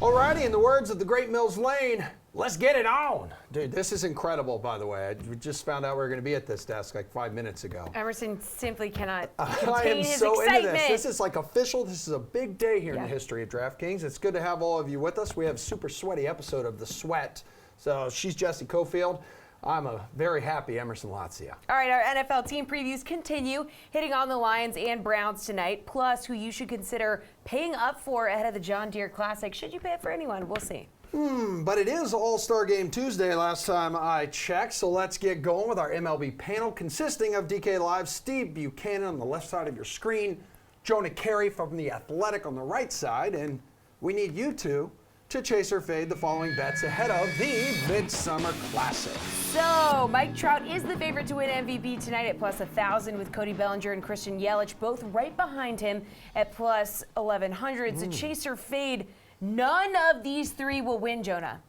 Alrighty, in the words of the great Mills Lane, let's get it on. Dude, this is incredible, by the way. We just found out we were going to be at this desk like 5 minutes ago. Emerson simply cannot I contain am his so excitement. into this. This is like official. This is a big day here in the history of DraftKings. It's good to have all of you with us. We have a super sweaty episode of The Sweat. So she's Jessie Coffield. I'm a very happy Emerson Lotzia. All right, our NFL team previews continue, hitting on the Lions and Browns tonight, plus who you should consider paying up for ahead of the John Deere Classic. Should you pay it for anyone? We'll see. But it is All-Star Game Tuesday last time I checked, so let's get going with our MLB panel consisting of DK Live, Steve Buchanan on the left side of your screen, Jonah Carey from The Athletic on the right side, and we need you two to chase or fade the following bets ahead of the Midsummer Classic. So, Mike Trout is the favorite to win MVP tonight at plus 1,000 with Cody Bellinger and Christian Yelich both right behind him at plus 1,100. So chase or fade, none of these three will win, Jonah.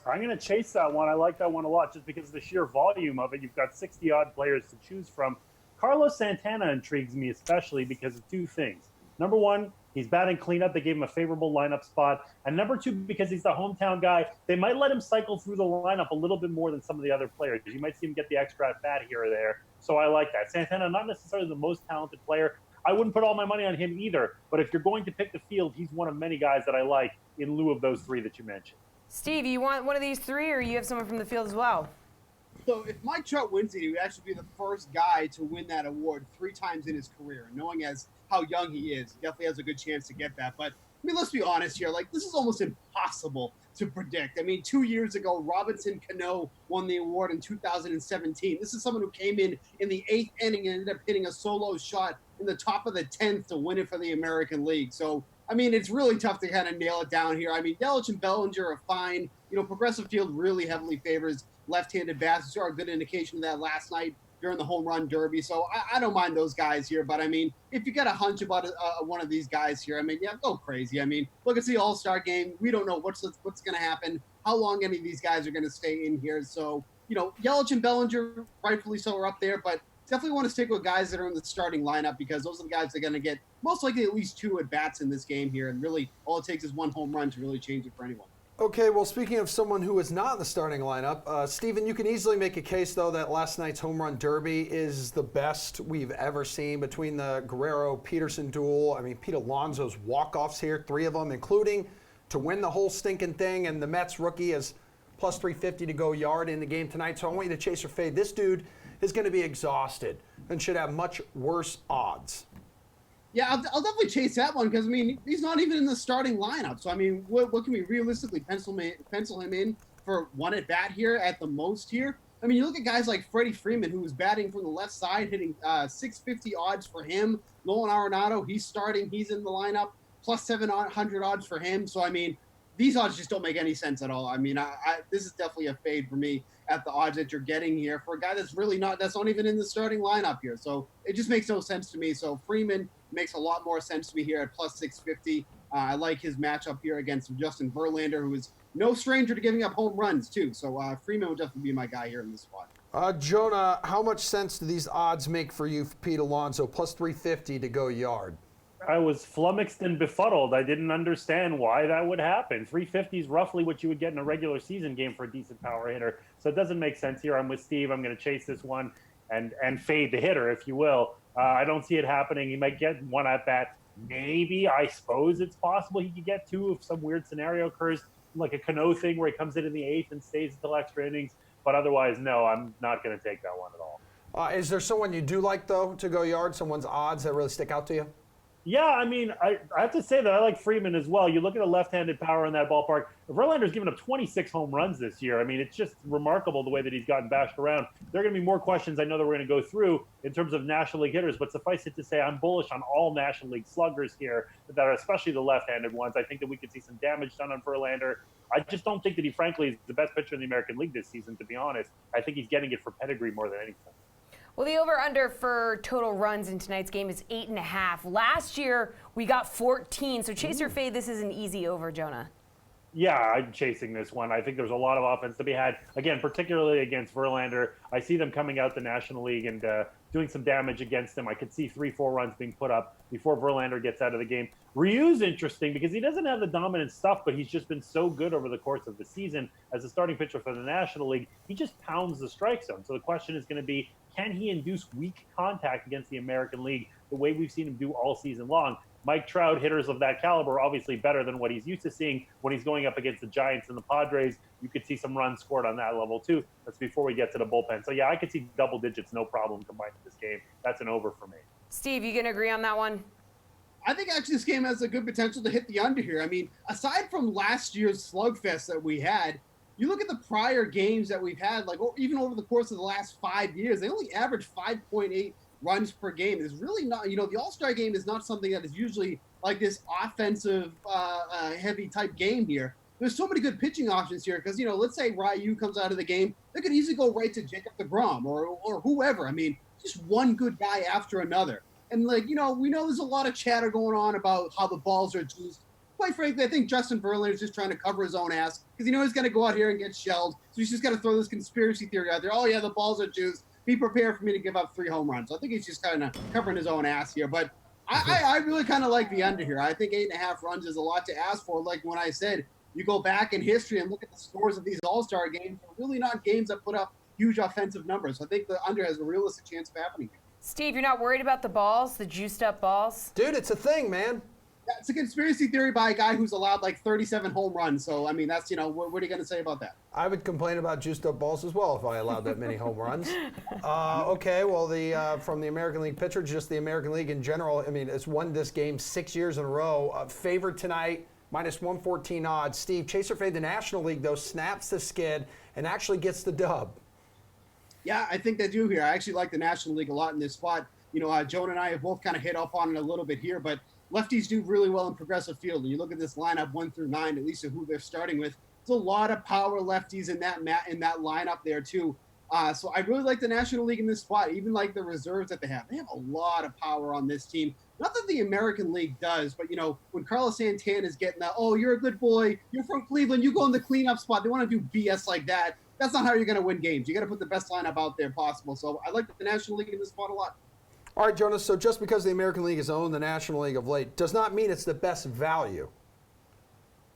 I'm going to chase that one. I like that one a lot just because of the sheer volume of it. You've got 60-odd players to choose from. Carlos Santana intrigues me especially because of two things. Number one, he's batting cleanup. They gave him a favorable lineup spot. And number two, because he's the hometown guy, they might let him cycle through the lineup a little bit more than some of the other players. You might see him get the extra at bat here or there. So I like that. Santana, not necessarily the most talented player. I wouldn't put all my money on him either. But if you're going to pick the field, he's one of many guys that I like in lieu of those three that you mentioned. Steve, you want one of these three, or you have someone from the field as well? So if Mike Trout wins it, he would actually be the first guy to win that award 3 times in his career. Knowing as how young he is, he definitely has a good chance to get that. But I mean, let's be honest here. Like, this is almost impossible to predict. I mean, 2 years ago, Robinson Cano won the award in 2017. This is someone who came in the 8th inning and ended up hitting a solo shot in the top of the 10th to win it for the American League. So, I mean, it's really tough to kind of nail it down here. I mean, Yelich and Bellinger are fine. You know, Progressive Field really heavily favors left-handed bats. We saw a good indication of that last night during the home run derby. So I don't mind those guys here. But, I mean, if you got a hunch about one of these guys here, I mean, yeah, go crazy. I mean, look, it's the All-Star Game. We don't know what's going to happen, how long any of these guys are going to stay in here. So, you know, Yelich and Bellinger, rightfully so, are up there. But definitely want to stick with guys that are in the starting lineup because those are the guys that are going to get most likely at least 2 at-bats in this game here. And really, all it takes is 1 home run to really change it for anyone. Okay, well, speaking of someone who is not in the starting lineup, Steven, you can easily make a case, though, that last night's home run derby is the best we've ever seen between the Guerrero-Peterson duel. I mean, Pete Alonso's walk-offs here, 3 of them, including to win the whole stinking thing, and the Mets rookie is plus 350 to go yard in the game tonight. So I want you to chase or fade. This dude is going to be exhausted and should have much worse odds. Yeah, I'll definitely chase that one because, I mean, he's not even in the starting lineup. So, I mean, what can we realistically pencil him in for 1 at-bat here at the most here? I mean, you look at guys like Freddie Freeman, who was batting from the left side, hitting 650 odds for him. Nolan Arenado, he's starting. He's in the lineup, plus 700 odds for him. So, I mean, these odds just don't make any sense at all. I mean, this is definitely a fade for me at the odds that you're getting here for a guy that's not even in the starting lineup here. So it just makes no sense to me. So Freeman makes a lot more sense to me here at plus 650. I like his matchup here against Justin Verlander, who is no stranger to giving up home runs too. So Freeman would definitely be my guy here in this spot. Jonah, how much sense do these odds make for you for Pete Alonso, plus 350 to go yard? I was flummoxed and befuddled. I didn't understand why that would happen. 350 is roughly what you would get in a regular season game for a decent power hitter. So it doesn't make sense here. I'm with Steve. I'm going to chase this one and fade the hitter, if you will. I don't see it happening. He might get 1 at-bat. Maybe, I suppose it's possible he could get 2 if some weird scenario occurs, like a Cano thing where he comes in the 8th and stays until extra innings. But otherwise, no, I'm not going to take that one at all. Is there someone you do like, though, to go yard, someone's odds that really stick out to you? Yeah, I mean, I have to say that I like Freeman as well. You look at the left-handed power in that ballpark. Verlander's given up 26 home runs this year. I mean, it's just remarkable the way that he's gotten bashed around. There are going to be more questions I know that we're going to go through in terms of National League hitters, but suffice it to say I'm bullish on all National League sluggers here, that are especially the left-handed ones. I think that we could see some damage done on Verlander. I just don't think that he, frankly, is the best pitcher in the American League this season, to be honest. I think he's getting it for pedigree more than anything. Well, the over-under for total runs in tonight's game is 8.5. Last year, we got 14. So chase or fade, this is an easy over, Jonah. Yeah, I'm chasing this one. I think there's a lot of offense to be had. Again, particularly against Verlander. I see them coming out the National League and doing some damage against him. I could see 3-4 runs being put up before Verlander gets out of the game. Ryu's interesting because he doesn't have the dominant stuff, but he's just been so good over the course of the season as a starting pitcher for the National League. He just pounds the strike zone. So the question is going to be, can he induce weak contact against the American League the way we've seen him do all season long? Mike Trout, hitters of that caliber, are obviously better than what he's used to seeing when he's going up against the Giants and the Padres. You could see some runs scored on that level too. That's before we get to the bullpen. So yeah, I could see double digits, no problem combined in this game. That's an over for me. Steve, you gonna agree on that one? I think actually this game has a good potential to hit the under here. I mean, aside from last year's slugfest that we had, you look at the prior games that we've had, like even over the course of the last 5 years, they only average 5.8 runs per game. Is really not, the All-Star game is not something that is usually like this offensive heavy type game here. There's so many good pitching options here because, let's say Ryu comes out of the game, they could easily go right to Jacob deGrom or whoever. I mean, just one good guy after another. And we know there's a lot of chatter going on about how the balls are juiced. Quite frankly, I think Justin Verlander is just trying to cover his own ass because he's going to go out here and get shelled. So he's just got to throw this conspiracy theory out there. Oh yeah, the balls are juiced. Be prepared for me to give up 3 home runs. So I think he's just kind of covering his own ass here. But I really kind of like the under here. I think 8.5 runs is a lot to ask for. Like when I said, you go back in history and look at the scores of these All-Star games, they're really not games that put up huge offensive numbers. So I think the under has a realistic chance of happening. Steve, you're not worried about the balls, the juiced up balls? Dude, it's a thing, man. Yeah, it's a conspiracy theory by a guy who's allowed like 37 home runs. So, I mean, that's, what are you going to say about that? I would complain about juiced up balls as well if I allowed that many home runs. Okay, well, from the American League pitcher, just the American League in general, I mean, it's won this game 6 years in a row. Favored tonight, minus 114 odds. Steve, chaser fade the National League, though, snaps the skid and actually gets the dub. Yeah, I think they do here. I actually like the National League a lot in this spot. Joan and I have both kind of hit up on it a little bit here, but lefties do really well in progressive field. When you look at this lineup 1 through 9, at least of who they're starting with, there's a lot of power lefties in that lineup there too. So I really like the National League in this spot, even like the reserves that they have. They have a lot of power on this team. Not that the American League does, but when Carlos Santana is getting that, oh, you're a good boy, you're from Cleveland, you go in the cleanup spot. They want to do BS like that. That's not how you're going to win games. You got to put the best lineup out there possible. So I like the National League in this spot a lot. All right, Jonas, so just because the American League has owned the National League of late does not mean it's the best value.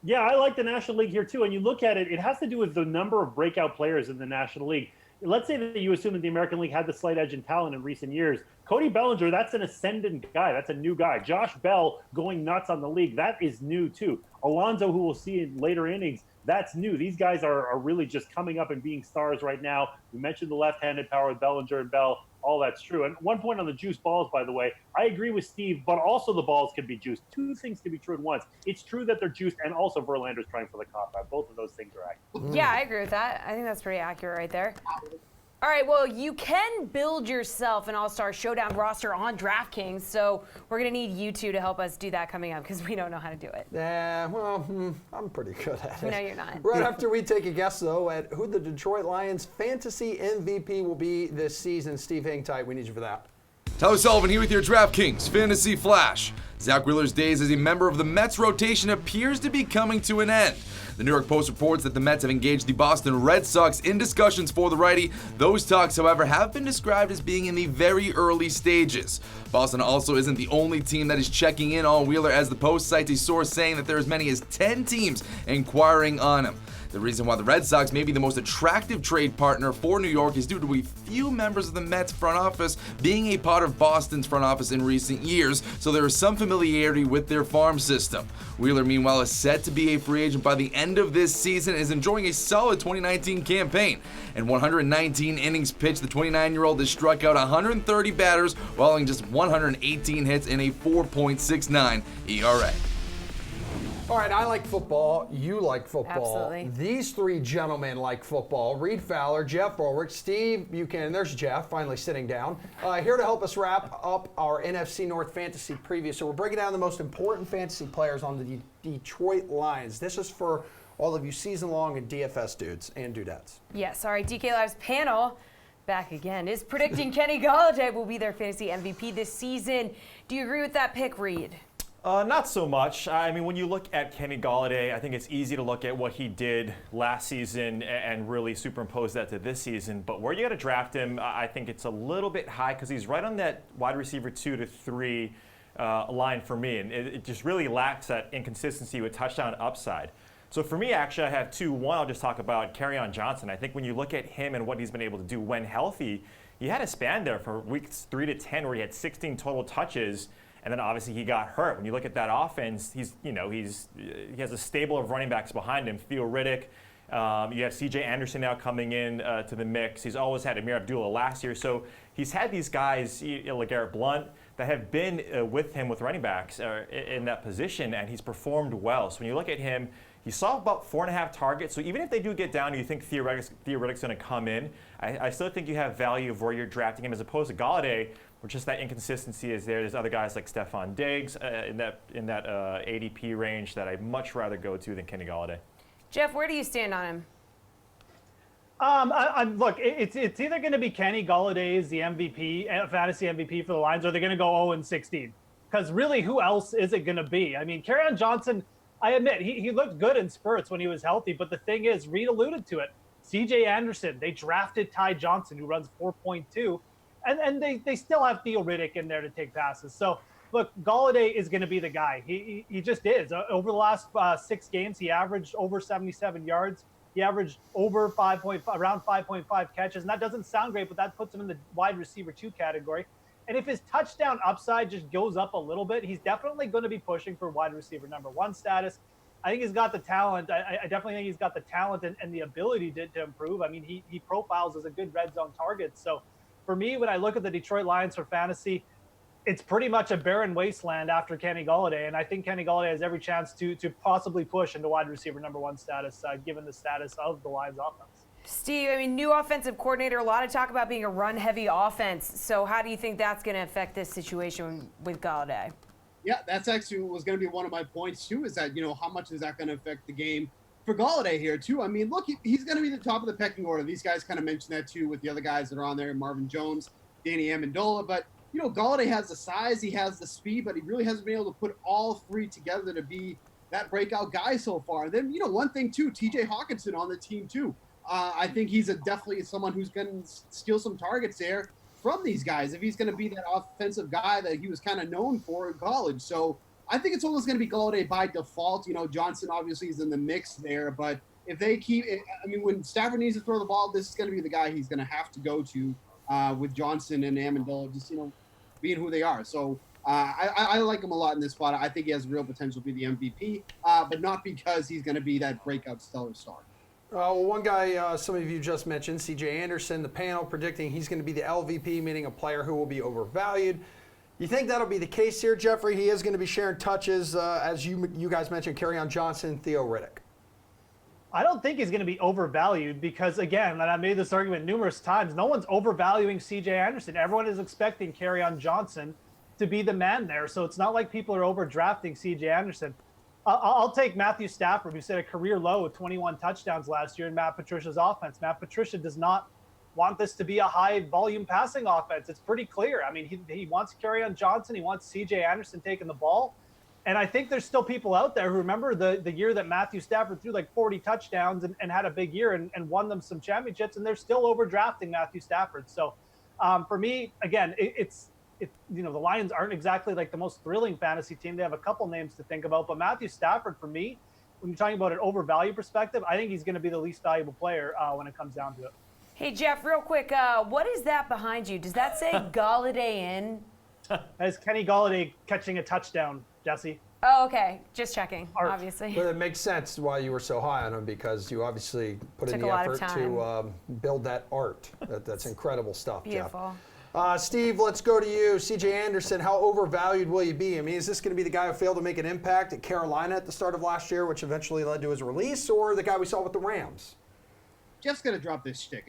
Yeah, I like the National League here too. And you look at it, it has to do with the number of breakout players in the National League. Let's say that you assume that the American League had the slight edge in talent in recent years. Cody Bellinger, that's an ascendant guy. That's a new guy. Josh Bell going nuts on the league. That is new too. Alonso, who we'll see in later innings, that's new. These guys are really just coming up and being stars right now. We mentioned the left-handed power with Bellinger and Bell. All that's true. And one point on the juice balls, by the way, I agree with Steve, but also the balls can be juiced. Two things can be true at once. It's true that they're juiced, and also Verlander's trying for the cop-out. Both of those things are accurate. Yeah, I agree with that. I think that's pretty accurate right there. All right, well, you can build yourself an All-Star Showdown roster on DraftKings, so we're going to need you two to help us do that coming up because we don't know how to do it. Yeah, well, I'm pretty good at it. No, you're not. Right after we take a guess, though, at who the Detroit Lions fantasy MVP will be this season. Steve, hang tight. We need you for that. Tyler Sullivan here with your DraftKings Fantasy Flash. Zack Wheeler's days as a member of the Mets rotation appears to be coming to an end. The New York Post reports that the Mets have engaged the Boston Red Sox in discussions for the righty. Those talks, however, have been described as being in the very early stages. Boston also isn't the only team that is checking in on Wheeler, as the Post cites a source saying that there are as many as 10 teams inquiring on him. The reason why the Red Sox may be the most attractive trade partner for New York is due to a few members of the Mets front office being a part of Boston's front office in recent years, so there is some familiarity with their farm system. Wheeler, meanwhile, is set to be a free agent by the end of this season and is enjoying a solid 2019 campaign. In 119 innings pitched, the 29-year-old has struck out 130 batters while having just 118 hits in a 4.69 ERA. All right, I like football. You like football. Absolutely. These three gentlemen like football. Reed Fowler, Jeff Ulrich, Steve Buchanan. There's Jeff, finally sitting down. Here to help us wrap up our NFC North fantasy preview. So we're breaking down the most important fantasy players on the Detroit Lions. This is for all of you season-long and DFS dudes and dudettes. Yes, all right, DK Live's panel back again is predicting Kenny Golladay will be their fantasy MVP this season. Do you agree with that pick, Reed? Not so much. I mean, when you look at Kenny Golladay, I think it's easy to look at what he did last season and really superimpose that to this season. But where you got to draft him, I think it's a little bit high because he's right on that wide receiver 2 to 3 line for me. And it just really lacks that inconsistency with touchdown upside. So for me, actually, I have two. One, I'll just talk about Kerryon Johnson. I think when you look at him and what he's been able to do when healthy, he had a span there for weeks 3 to 10 where he had 16 total touches. And then obviously he got hurt. When you look at that offense, he has a stable of running backs behind him. Theo Riddick, you have C.J. Anderson now coming in to the mix. He's always had Amir Abdullah last year. So he's had these guys, like Garrett Blunt, that have been with him with running backs in that position, and he's performed well. So when you look at him, he saw about 4.5 targets. So even if they do get down and you think Theo Riddick's going to come in, I still think you have value of where you're drafting him as opposed to Golladay, where just that inconsistency is there. There's other guys like Stephon Diggs in that ADP range that I'd much rather go to than Kenny Golladay. Jeff, where do you stand on him? Look, it's either going to be Kenny Golladay is the MVP, fantasy MVP for the Lions, or they're going to go 0-16. Because really, who else is it going to be? I mean, Kerryon Johnson, I admit, he looked good in spurts when he was healthy. But the thing is, Reed alluded to it. C.J. Anderson, they drafted Ty Johnson, who runs 4.2. And they still have Theo Riddick in there to take passes. So, look, Golladay is going to be the guy. He just is. Over the last 6 games, he averaged over 77 yards. He averaged over around 5.5 catches. And that doesn't sound great, but that puts him in the wide receiver 2 category. And if his touchdown upside just goes up a little bit, he's definitely going to be pushing for wide receiver number 1 status. I think he's got the talent. I definitely think he's got the talent and the ability to improve. I mean, he profiles as a good red zone target. So, for me, when I look at the Detroit Lions for fantasy, it's pretty much a barren wasteland after Kenny Golladay, and I think Kenny Golladay has every chance to possibly push into wide receiver number 1 status, given the status of the Lions offense. Steve, I mean, new offensive coordinator, a lot of talk about being a run-heavy offense. So how do you think that's going to affect this situation with Golladay? Yeah, that's actually was going to be one of my points, too, is that, how much is that going to affect the game for Golladay here, too? I mean, look, he's going to be the top of the pecking order. These guys kind of mentioned that, too, with the other guys that are on there, Marvin Jones, Danny Amendola. But, Golladay has the size, he has the speed, but he really hasn't been able to put all 3 together to be that breakout guy so far. And then, one thing, too, T.J. Hawkinson on the team, too. I think he's definitely someone who's going to steal some targets there from these guys if he's going to be that offensive guy that he was kind of known for in college. So I think it's almost going to be Golladay by default. Johnson obviously is in the mix there, but if they when Stafford needs to throw the ball, this is going to be the guy he's going to have to go to with Johnson and Amendola just, being who they are. So I like him a lot in this spot. I think he has real potential to be the MVP, but not because he's going to be that breakout stellar star. Well, one guy some of you just mentioned, C.J. Anderson, the panel predicting he's going to be the LVP, meaning a player who will be overvalued. You think that'll be the case here, Jeffrey? He is going to be sharing touches, as you guys mentioned, Kerryon Johnson, Theo Riddick. I don't think he's going to be overvalued because, again, and I made this argument numerous times, no one's overvaluing C.J. Anderson. Everyone is expecting Kerryon Johnson to be the man there, so it's not like people are overdrafting C.J. Anderson. I'll take Matthew Stafford, who set a career low with 21 touchdowns last year in Matt Patricia's offense. Matt Patricia does not want this to be a high-volume passing offense. It's pretty clear. I mean, he wants Kerryon Johnson. He wants C.J. Anderson taking the ball. And I think there's still people out there who remember the year that Matthew Stafford threw like 40 touchdowns and had a big year and won them some championships, and they're still overdrafting Matthew Stafford. So for me, again, the Lions aren't exactly like the most thrilling fantasy team. They have a couple names to think about, but Matthew Stafford, for me, when you're talking about an overvalue perspective, I think he's going to be the least valuable player when it comes down to it. Hey, Jeff, real quick, what is that behind you? Does that say Golladay in? That's Kenny Golladay catching a touchdown, Jessie. Oh, okay. Just checking, obviously. But it makes sense why you were so high on him, because you obviously put in the effort to build that art. That's incredible stuff, Beautiful. Jeff. Steve, let's go to you. C.J. Anderson, how overvalued will you be? I mean, is this going to be the guy who failed to make an impact at Carolina at the start of last year, which eventually led to his release, or the guy we saw with the Rams? Jeff's going to drop this shtick.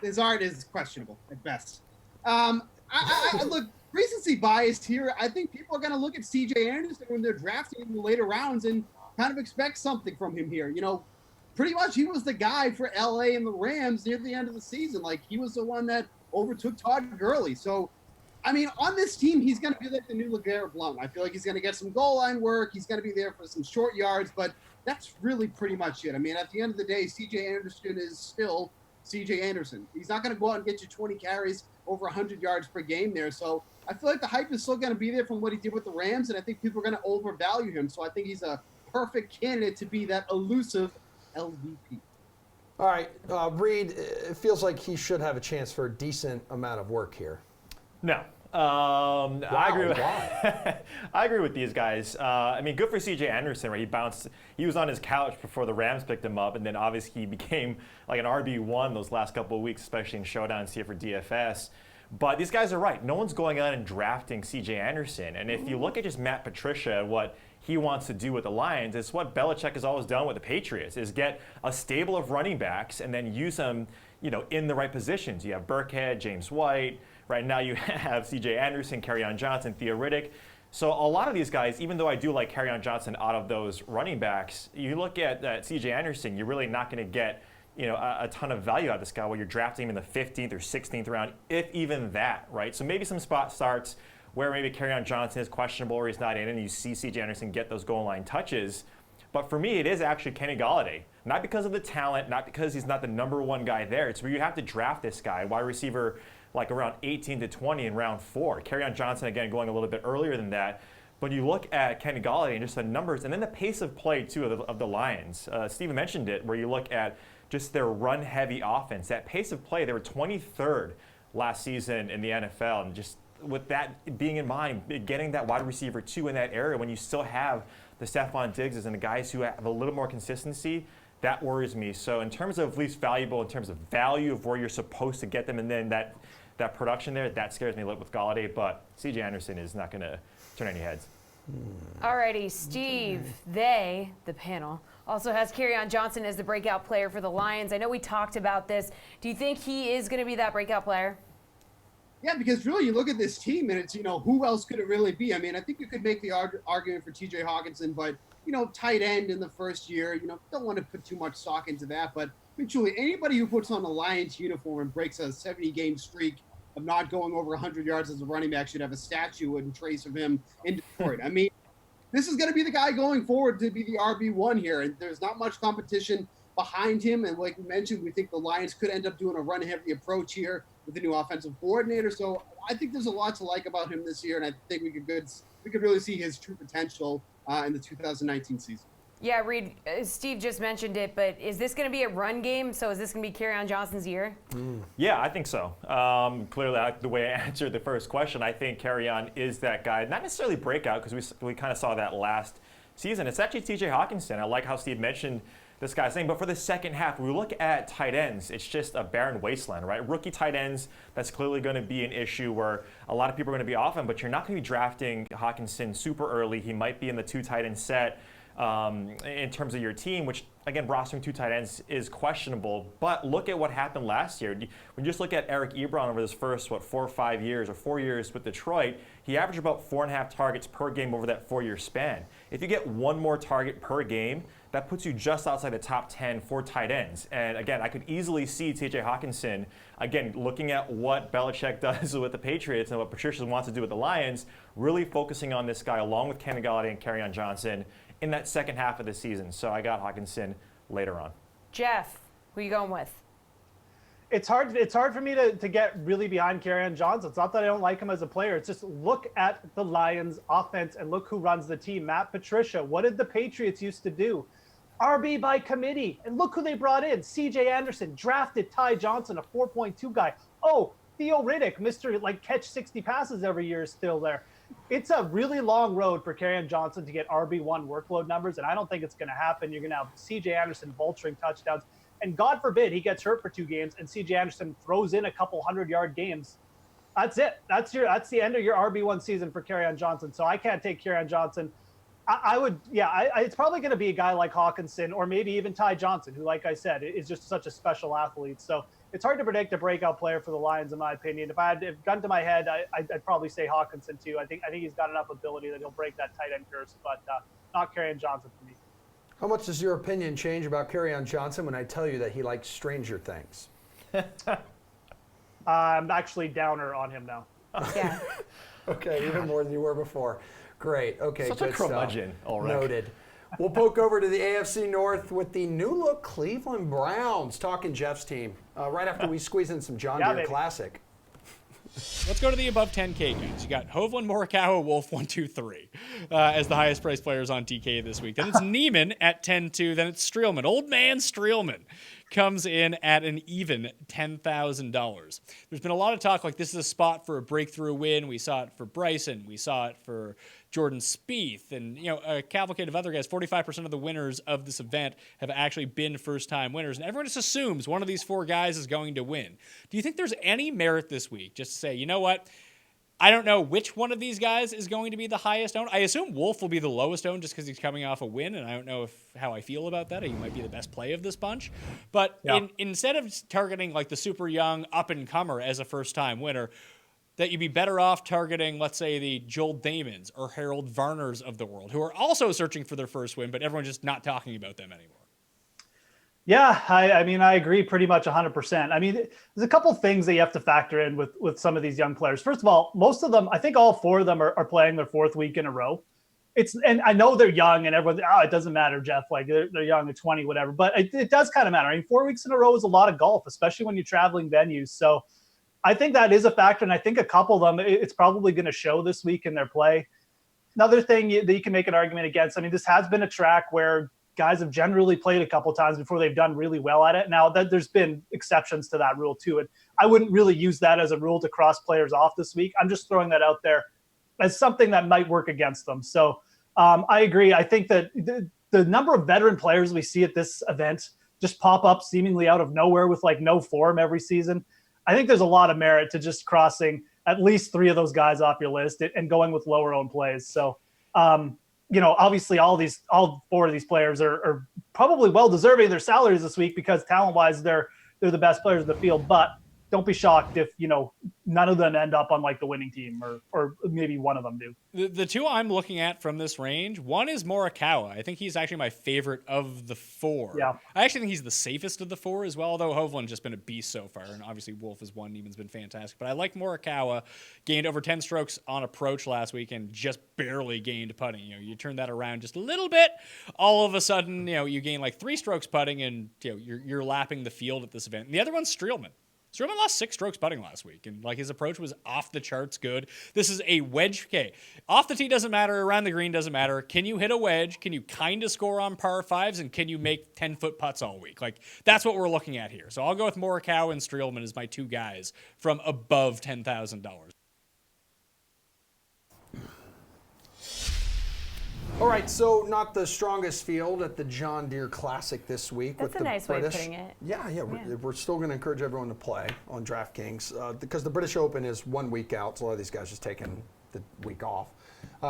His art is questionable at best. Look, recency bias here. I think people are going to look at C.J. Anderson when they're drafting in the later rounds and kind of expect something from him here. Pretty much he was the guy for L.A. and the Rams near the end of the season. Like, he was the one that overtook Todd Gurley. So I mean, on this team, he's going to be like the new LeGarrette Blount. I feel like he's going to get some goal line work. He's going to be there for some short yards, but that's really pretty much it. I mean, at the end of the day, C.J. Anderson is still C.J. Anderson. He's not going to go out and get you 20 carries over 100 yards per game there. So I feel like the hype is still going to be there from what he did with the Rams, and I think people are going to overvalue him. So I think he's a perfect candidate to be that elusive LVP. All right, Reed, it feels like he should have a chance for a decent amount of work here. No. I agree with I agree with these guys. I mean, good for C.J. Anderson, right? He was on his couch before the Rams picked him up, and then obviously he became like an RB1 those last couple of weeks, especially in showdowns here for DFS. But these guys are right. No one's going out and drafting C.J. Anderson. And if you look at just Matt Patricia, what he wants to do with the Lions, it's what Belichick has always done with the Patriots, is get a stable of running backs and then use them, in the right positions. You have Burkhead, James White. Right now you have C.J. Anderson, Kerryon Johnson, Theo Riddick. So a lot of these guys, even though I do like Kerryon Johnson out of those running backs, you look at C.J. Anderson, you're really not going to get a ton of value out of this guy where you're drafting him in the 15th or 16th round, if even that, right? So maybe some spot starts where maybe Kerryon Johnson is questionable or he's not in, and you see C.J. Anderson get those goal line touches. But for me, it is actually Kenny Golladay. Not because of the talent, not because he's not the number one guy there. It's where you have to draft this guy, wide receiver, like around 18 to 20 in round 4. Kerryon Johnson, again, going a little bit earlier than that. But you look at Kenny Golladay and just the numbers, and then the pace of play, too, of the Lions. Steven mentioned it, where you look at just their run-heavy offense. That pace of play, they were 23rd last season in the NFL. And just with that being in mind, getting that wide receiver 2 in that area when you still have the Stephon Diggses and the guys who have a little more consistency, that worries me. So in terms of least valuable, in terms of value of where you're supposed to get them, and then that production there, that scares me a little with Golladay, but C.J. Anderson is not going to turn any heads. Alrighty, Steve, the panel, also has Kerryon Johnson as the breakout player for the Lions. I know we talked about this. Do you think he is going to be that breakout player? Yeah, because really you look at this team and it's, who else could it really be? I mean, I think you could make the argument for T.J. Hawkinson, but, tight end in the first year, don't want to put too much stock into that. But, I mean, truly, anybody who puts on a Lions uniform and breaks a 70-game streak of not going over 100 yards as a running back should have a statue and trace of him in Detroit. I mean, this is going to be the guy going forward to be the RB1 here, and there's not much competition behind him. And like we mentioned, we think the Lions could end up doing a run-heavy approach here with the new offensive coordinator. So I think there's a lot to like about him this year, and I think we could really see his true potential in the 2019 season. Yeah, Reed, Steve just mentioned it, but is this going to be a run game? So is this going to be Kerryon Johnson's year? Yeah, I think so. Clearly, the way I answered the first question, I think Kerryon is that guy. Not necessarily breakout, because we kind of saw that last season. It's actually T.J. Hawkinson. I like how Steve mentioned this guy's name. But for the second half, when we look at tight ends, it's just a barren wasteland, right? Rookie tight ends, that's clearly going to be an issue where a lot of people are going to be off him, but you're not going to be drafting Hawkinson super early. He might be in the 2 tight end set in terms of your team, which, again, rostering 2 tight ends is questionable. But look at what happened last year. When you just look at Eric Ebron over his first, 4 or 5 years, or 4 years with Detroit, he averaged about 4.5 targets per game over that 4-year span. If you get 1 more target per game, that puts you just outside the top 10 for tight ends. And again, I could easily see T.J. Hawkinson, again, looking at what Belichick does with the Patriots and what Patricia wants to do with the Lions, really focusing on this guy along with Kenny Golladay and Kerryon Johnson in that second half of the season. So I got Hawkinson later on. Jeff, who are you going with? It's hard for me to get really behind Kerryon Johnson. It's not that I don't like him as a player. It's just look at the Lions offense and look who runs the team. Matt Patricia. What did the Patriots used to do? RB by committee. And look who they brought in. C.J. Anderson, drafted Ty Johnson, a 4.2 guy. Oh, Theo Riddick, Mr. catch 60 passes every year, is still there. It's a really long road for Kerryon Johnson to get RB1 workload numbers, and I don't think it's going to happen. You're going to have C.J. Anderson vulturing touchdowns. And God forbid he gets hurt for 2 games and C.J. Anderson throws in a couple 100-yard games. That's it. That's the end of your RB1 season for Kerryon Johnson. So I can't take Kerryon Johnson. It's probably going to be a guy like Hawkinson or maybe even Ty Johnson, who, like I said, is just such a special athlete. So it's hard to predict a breakout player for the Lions, in my opinion. If gun to my head, I'd probably say Hawkinson too. I think he's got enough ability that he'll break that tight end curse, but not Kerryon Johnson for me. How much does your opinion change about Kerryon Johnson when I tell you that he likes Stranger Things? I'm actually downer on him now. Yeah. Okay, even more than you were before. Great. Okay, Such good a curmudgeon, stuff. Ulrich. Noted. We'll poke over to the AFC North with the new-look Cleveland Browns, talking Jeff's team, right after we squeeze in some John Deere baby. Classic. Let's go to the above 10K guys. You got Hovland, Morikawa, Wolf 1, 2, 3 as the highest priced players on TK this week. Then it's Neiman at 10-2. Then it's Streelman. Old man Streelman comes in at an even $10,000. There's been a lot of talk like this is a spot for a breakthrough win. We saw it for Bryson. We saw it for Jordan Spieth, and a cavalcade of other guys. 45% of the winners of this event have actually been first-time winners, and everyone just assumes one of these 4 guys is going to win. Do you think there's any merit this week just to say, you know what? I don't know which one of these guys is going to be the highest owned. I assume Wolf will be the lowest owned just because he's coming off a win, and I don't know how I feel about that. He might be the best play of this bunch. But instead of targeting like the super young up-and-comer as a first-time winner, that you'd be better off targeting, let's say, the Joel Damons or Harold Varners of the world, who are also searching for their first win, but everyone's just not talking about them anymore. Yeah, I mean, I agree pretty much 100%. I mean, there's a couple things that you have to factor in with some of these young players. First of all, most of them, I think all 4 of them are playing their 4th week in a row. And I know they're young and everyone, it doesn't matter, Jeff, like they're young, they're 20, whatever, but it does kind of matter. I mean, 4 weeks in a row is a lot of golf, especially when you're traveling venues. So I think that is a factor, and I think a couple of them, it's probably going to show this week in their play. Another thing that you can make an argument against, I mean, this has been a track where guys have generally played a couple of times before they've done really well at it. Now, there's been exceptions to that rule too, and I wouldn't really use that as a rule to cross players off this week. I'm just throwing that out there as something that might work against them. So I agree. I think that the number of veteran players we see at this event just pop up seemingly out of nowhere with like no form every season. I think there's a lot of merit to just crossing at least 3 of those guys off your list and going with lower owned plays. So, obviously all 4 of these players are probably well deserving of their salaries this week because talent wise, they're the best players in the field, but don't be shocked if, none of them end up on like the winning team or maybe one of them do. The 2 I'm looking at from this range, one is Morikawa. I think he's actually my favorite of the 4. Yeah. I actually think he's the safest of the 4 as well, although Hovland's just been a beast so far, and obviously Wolf is one, Neiman's been fantastic. But I like Morikawa, gained over 10 strokes on approach last week and just barely gained putting. You turn that around just a little bit, all of a sudden, you gain like 3 strokes putting and you're lapping the field at this event. And the other one's Streelman. Streelman lost 6 strokes putting last week, and like his approach was off the charts good. This is a wedge. Okay, off the tee doesn't matter, around the green doesn't matter. Can you hit a wedge? Can you kind of score on par 5s? And can you make 10-foot putts all week? Like, that's what we're looking at here. So I'll go with Morikawa and Streelman as my 2 guys from above $10,000. All right, so not the strongest field at the John Deere Classic this week. That's with a the nice British. way of putting it. Yeah. We're still going to encourage everyone to play on DraftKings because the British Open is 1 week out, so a lot of these guys just taking the week off.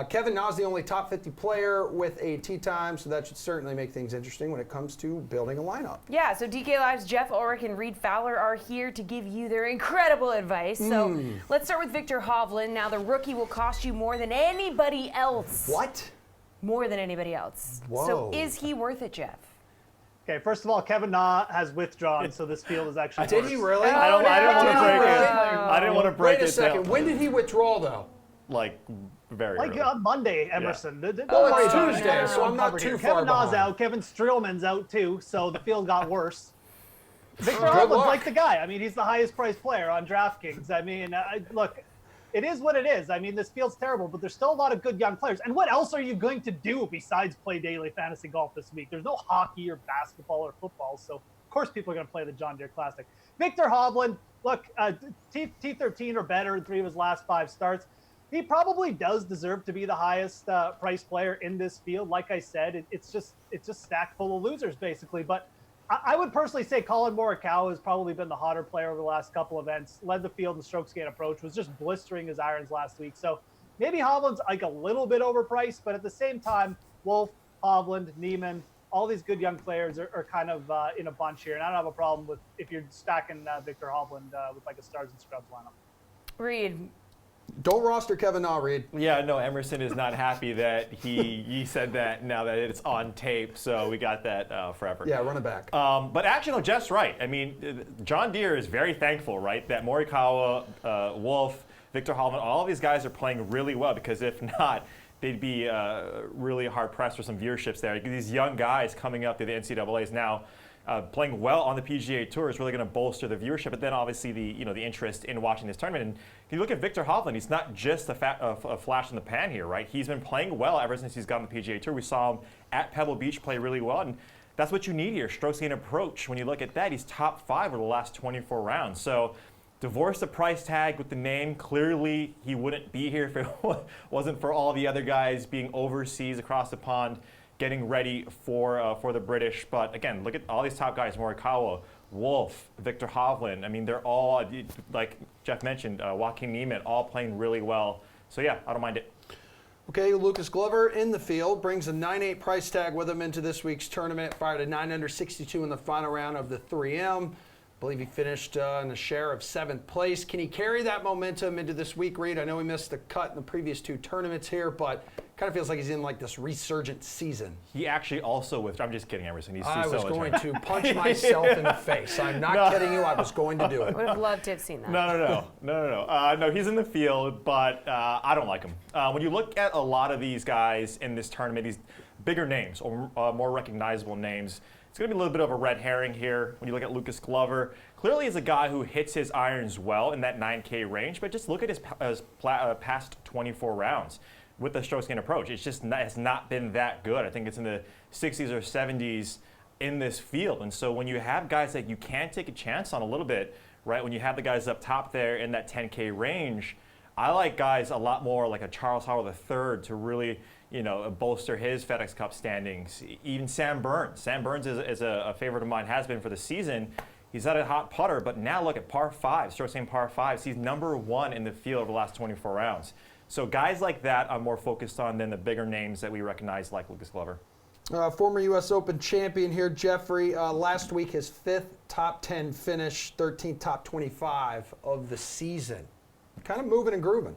Kevin Na is the only top 50 player with a tee time, so that should certainly make things interesting when it comes to building a lineup. Yeah, so DK Live's Jeff Ulrich and Reed Fowler are here to give you their incredible advice. So let's start with Victor Hovland. Now, the rookie will cost you more than anybody else. What? More than anybody else. Whoa. So is he worth it, Jeff? Okay, first of all, Kevin Na has withdrawn, so this field is actually Did worse. he really? I didn't want to break it. I didn't want to break Wait a it second. down. When did he withdraw, though? Like very Like early. on Monday, Emerson. Oh, Don't worry it's about it. Tuesday, so I'm not Covered too here. far Kevin Na's behind. out. Kevin Streelman's out too, so the field got worse. Victor Good Hovland's luck. like the guy. I mean, he's the highest priced player on DraftKings. I mean, look, it is what it is. I mean, this field's terrible, but there's still a lot of good young players. And what else are you going to do besides play daily fantasy golf this week? There's no hockey or basketball or football, so of course people are going to play the John Deere Classic. Victor Hovland, look, T13 or better in 3 of his last 5 starts. He probably does deserve to be the highest priced player in this field. Like I said, it's just stacked full of losers basically. But I would personally say Colin Morikawa has probably been the hotter player over the last couple events. Led the field in strokes gained approach, was just blistering his irons last week. So maybe Hovland's like a little bit overpriced, but at the same time, Wolf, Hovland, Neiman, all these good young players are kind of in a bunch here. And I don't have a problem with if you're stacking Victor Hovland with like a Stars and Scrubs lineup. Reed. Don't roster Kevin Na, Reed. Yeah, no, Emerson is not happy that he said that now that it's on tape, so we got that forever. Yeah, run it back. But actually, no, Jeff's right. I mean, John Deere is very thankful, right, that Morikawa, Wolf, Victor Hovland, all of these guys are playing really well, because if not, they'd be really hard pressed for some viewerships there. These young guys coming up through the NCAAs now, playing well on the PGA Tour is really going to bolster the viewership. But then obviously the interest in watching this tournament. And if you look at Victor Hovland, he's not just a flash in the pan here, right? He's been playing well ever since he's gotten the PGA Tour. We saw him at Pebble Beach play really well, and that's what you need here. Strokes gained approach. When you look at that, he's top 5 over the last 24 rounds. So divorce the price tag with the name. Clearly, he wouldn't be here if it wasn't for all the other guys being overseas across the pond, getting ready for the British. But again, look at all these top guys: Morikawa, Wolf, Victor Hovland. I mean, they're all, like Jeff mentioned, Joaquin Niemann, all playing really well. So yeah, I don't mind it. Okay, Lucas Glover in the field, brings a 9.8 price tag with him into this week's tournament. Fired a 9 under 62 in the final round of the 3M. I believe he finished in a share of 7th place. Can he carry that momentum into this week, Reed? I know he missed the cut in the previous 2 tournaments here, but kind of feels like he's in like this resurgent season. He actually also I'm just kidding, Emerson. I was going to punch myself in the face. I'm not kidding you. I was going to do it. I would have loved to have seen that. No, he's in the field, but I don't like him. When you look at a lot of these guys in this tournament, these bigger names or more recognizable names, it's going to be a little bit of a red herring here. When you look at Lucas Glover, clearly he's a guy who hits his irons well in that 9K range, but just look at his past 24 rounds with the strokes gained approach. It's not been that good. I think it's in the 60s or 70s in this field. And so when you have guys that you can take a chance on a little bit, right, when you have the guys up top there in that 10K range, I like guys a lot more like a Charles Howell III to really bolster his FedEx Cup standings. Even Sam Burns. Sam Burns is a favorite of mine, has been for the season. He's had a hot putter, but now look at par 5, strokes gained par 5s. He's number 1 in the field over the last 24 rounds. So guys like that I'm more focused on than the bigger names that we recognize like Lucas Glover. Former U.S. Open champion here, Jeffrey. Last week, his 5th top 10 finish, 13th top 25 of the season. Kind of moving and grooving.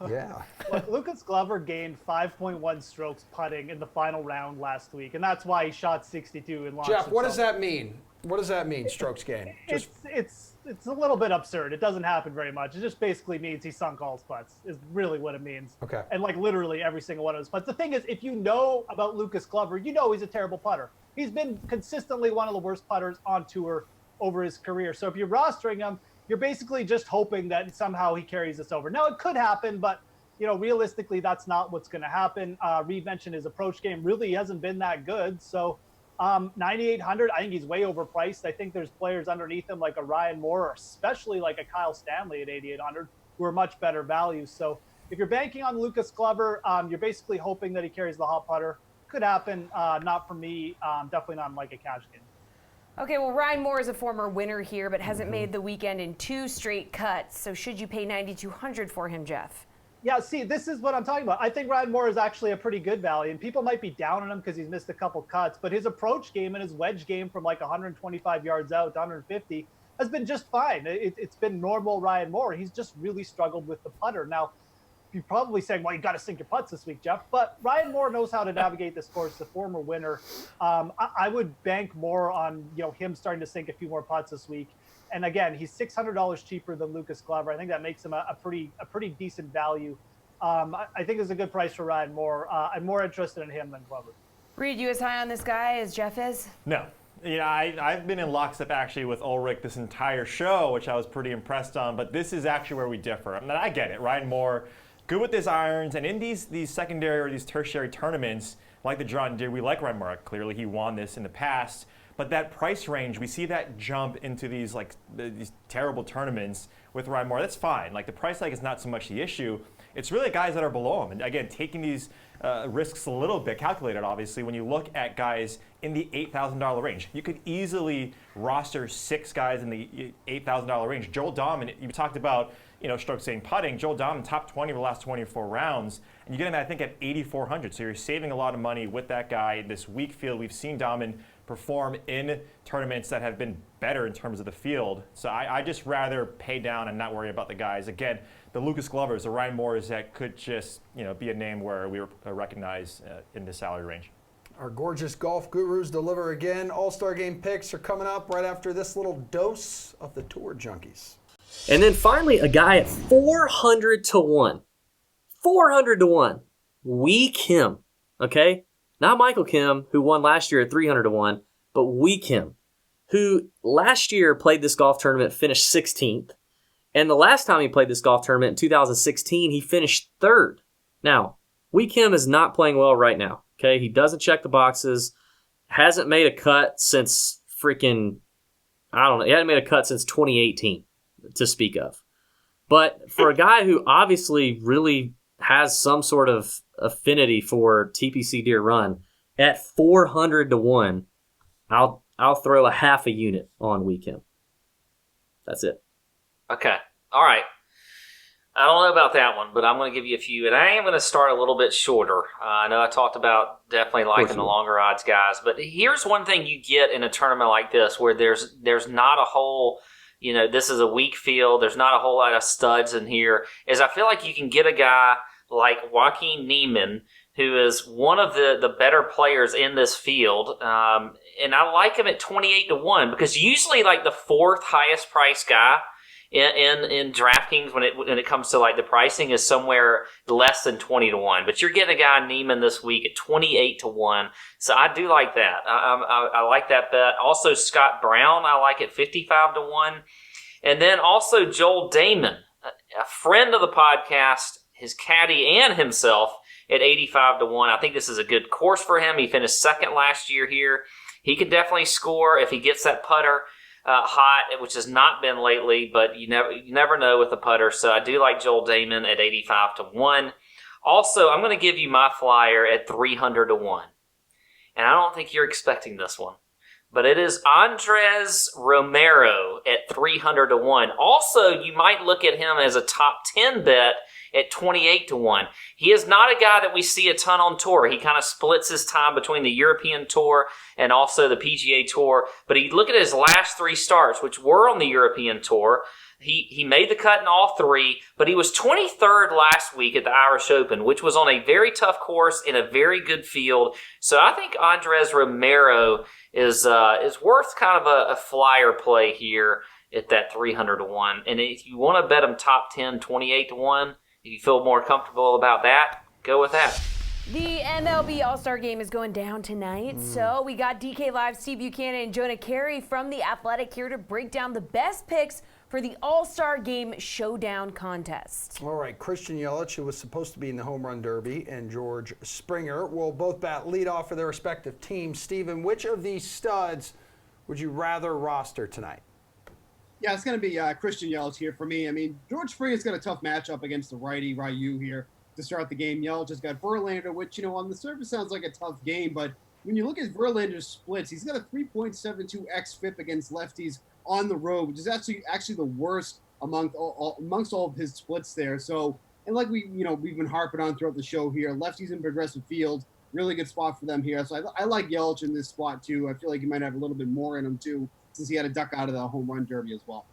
Yeah. Look, Lucas Glover gained 5.1 strokes putting in the final round last week, and that's why he shot 62 and launched Jeff, what does himself. that mean? What does that mean, strokes gained? It's a little bit absurd. It doesn't happen very much. It just basically means he sunk all his putts, is really what it means. Okay. And like literally every single one of his putts. The thing is, if you know about Lucas Glover, you know he's a terrible putter. He's been consistently one of the worst putters on tour over his career. So if you're rostering him, you're basically just hoping that somehow he carries this over. Now, it could happen, but realistically, that's not what's going to happen. Reed mentioned his approach game really hasn't been that good. So 9,800, I think he's way overpriced. I think there's players underneath him like a Ryan Moore, or especially like a Kyle Stanley at 8,800, who are much better values. So if you're banking on Lucas Glover, you're basically hoping that he carries the hot putter. Could happen, not for me, definitely not like a cash game. Okay, well, Ryan Moore is a former winner here, but hasn't made the weekend in 2 straight cuts. So should you pay $9,200 for him, Jeff? Yeah, see, this is what I'm talking about. I think Ryan Moore is actually a pretty good value, and people might be down on him because he's missed a couple cuts, but his approach game and his wedge game from like 125 yards out to 150 has been just fine. It's been normal Ryan Moore. He's just really struggled with the putter. Now, you're probably saying, well, you got to sink your putts this week, Jeff. But Ryan Moore knows how to navigate this course. The former winner. I would bank more on him starting to sink a few more putts this week. And again, he's $600 cheaper than Lucas Glover. I think that makes him a pretty decent value. I think it's a good price for Ryan Moore. I'm more interested in him than Glover. Reed, you as high on this guy as Jeff is? No. I've been in lockstep actually with Ulrich this entire show, which I was pretty impressed on. But this is actually where we differ. I mean, I get it. Ryan Moore, good with his irons, and in these secondary or these tertiary tournaments, like the John Deere, we like Ryan Moore. Clearly, he won this in the past. But that price range, we see that jump into these terrible tournaments with Ryan Moore. That's fine. Like the price tag is not so much the issue. It's really guys that are below him. And again, taking these risks a little bit, calculated obviously, when you look at guys in the $8,000 range. You could easily roster 6 guys in the $8,000 range. Joel Dahmen, you talked about strokes gained putting. Joel Dahmen, top 20 over the last 24 rounds. And you get him, I think, at 8,400. So you're saving a lot of money with that guy. This weak field, we've seen Dahmen perform in tournaments that have been better in terms of the field. So I just rather pay down and not worry about the guys. Again, the Lucas Glovers, the Ryan Moores that could just be a name where we recognize in the salary range. Our gorgeous golf gurus deliver again. All-Star Game picks are coming up right after this little dose of the Tour Junkies. And then finally, a guy at 400 to 1. 400 to 1. Wee Kim. Okay? Not Michael Kim, who won last year at 300 to 1, but Wee Kim, who last year played this golf tournament, finished 16th. And the last time he played this golf tournament in 2016, he finished 3rd. Now, Wee Kim is not playing well right now. Okay? He doesn't check the boxes. Hasn't made a cut since freaking, I don't know, he hasn't made a cut since 2018 to speak of. But for a guy who obviously really has some sort of affinity for TPC Deere Run, at 400 to 1, I'll throw a half a unit on Wee Kim. That's it. Okay. All right. I don't know about that one, but I'm going to give you a few. And I am going to start a little bit shorter. I know I talked about definitely liking the longer odds guys, but here's one thing you get in a tournament like this where there's not a whole, this is a weak field. There's not a whole lot of studs in here. Is I feel like you can get a guy like Joaquin Niemann, who is one of the better players in this field. And I like him at 28 to 1 because usually like the fourth highest priced guy in DraftKings when it comes to like the pricing is somewhere less than 20 to 1. But you're getting a guy Niemann this week at 28 to 1. So I do like that. I like that bet. Also Scott Brown, I like at 55 to 1. And then also Joel Damon, a friend of the podcast, his caddy and himself at 85 to 1. I think this is a good course for him. He finished second last year here. He could definitely score if he gets that putter hot, which has not been lately, but you never know with a putter. So I do like Joel Damon at 85 to 1. Also, I'm going to give you my flyer at 300 to 1. And I don't think you're expecting this one, but it is Andres Romero at 300 to 1. Also, you might look at him as a top 10 bet at 28 to 1. He is not a guy that we see a ton on tour. He kind of splits his time between the European Tour and also the PGA Tour. But you look at his last 3 starts, which were on the European Tour. He made the cut in all 3, but he was 23rd last week at the Irish Open, which was on a very tough course in a very good field. So I think Andres Romero is worth kind of a flyer play here at that 300 to 1. And if you want to bet him top 10, 28 to 1, if you feel more comfortable about that, go with that. The MLB All-Star Game is going down tonight, so we got DK Live, Steve Buchanan, and Jonah Carey from The Athletic here to break down the best picks for the All-Star Game Showdown contest. All right, Christian Yelich, who was supposed to be in the Home Run Derby, and George Springer will both bat leadoff for their respective teams. Steven, which of these studs would you rather roster tonight? Yeah, it's going to be Christian Yelich here for me. I mean, George Springer's got a tough matchup against the righty Ryu here to start the game. Yelich has got Verlander, which, on the surface sounds like a tough game, but when you look at Verlander's splits, he's got a 3.72 xFIP against lefties on the road, which is actually the worst amongst all of his splits there. So, and like we've been harping on throughout the show here, lefties in progressive field, really good spot for them here. So I like Yelich in this spot too. I feel like he might have a little bit more in him too, since he had a duck out of the Home Run Derby as well.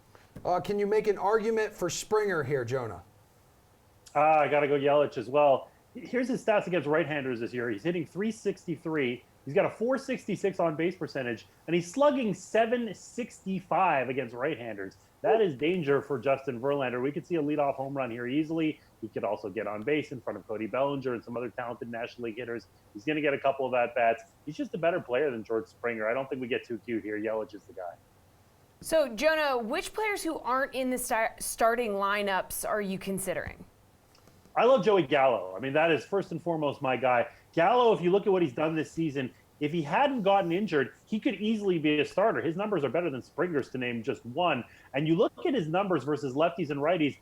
Can you make an argument for Springer here, Jonah? I got to go Yelich as well. Here's his stats against right-handers this year. He's hitting .363. He's got a .466 on base percentage, and he's slugging .765 against right-handers. That is danger for Justin Verlander. We could see a leadoff home run here easily. He could also get on base in front of Cody Bellinger and some other talented National League hitters. He's going to get a couple of at-bats. He's just a better player than George Springer. I don't think we get too cute here. Yelich is the guy. So, Jonah, which players who aren't in the starting lineups are you considering? I love Joey Gallo. I mean, that is first and foremost my guy. Gallo, if you look at what he's done this season, if he hadn't gotten injured, he could easily be a starter. His numbers are better than Springer's, to name just one. And you look at his numbers versus lefties and righties,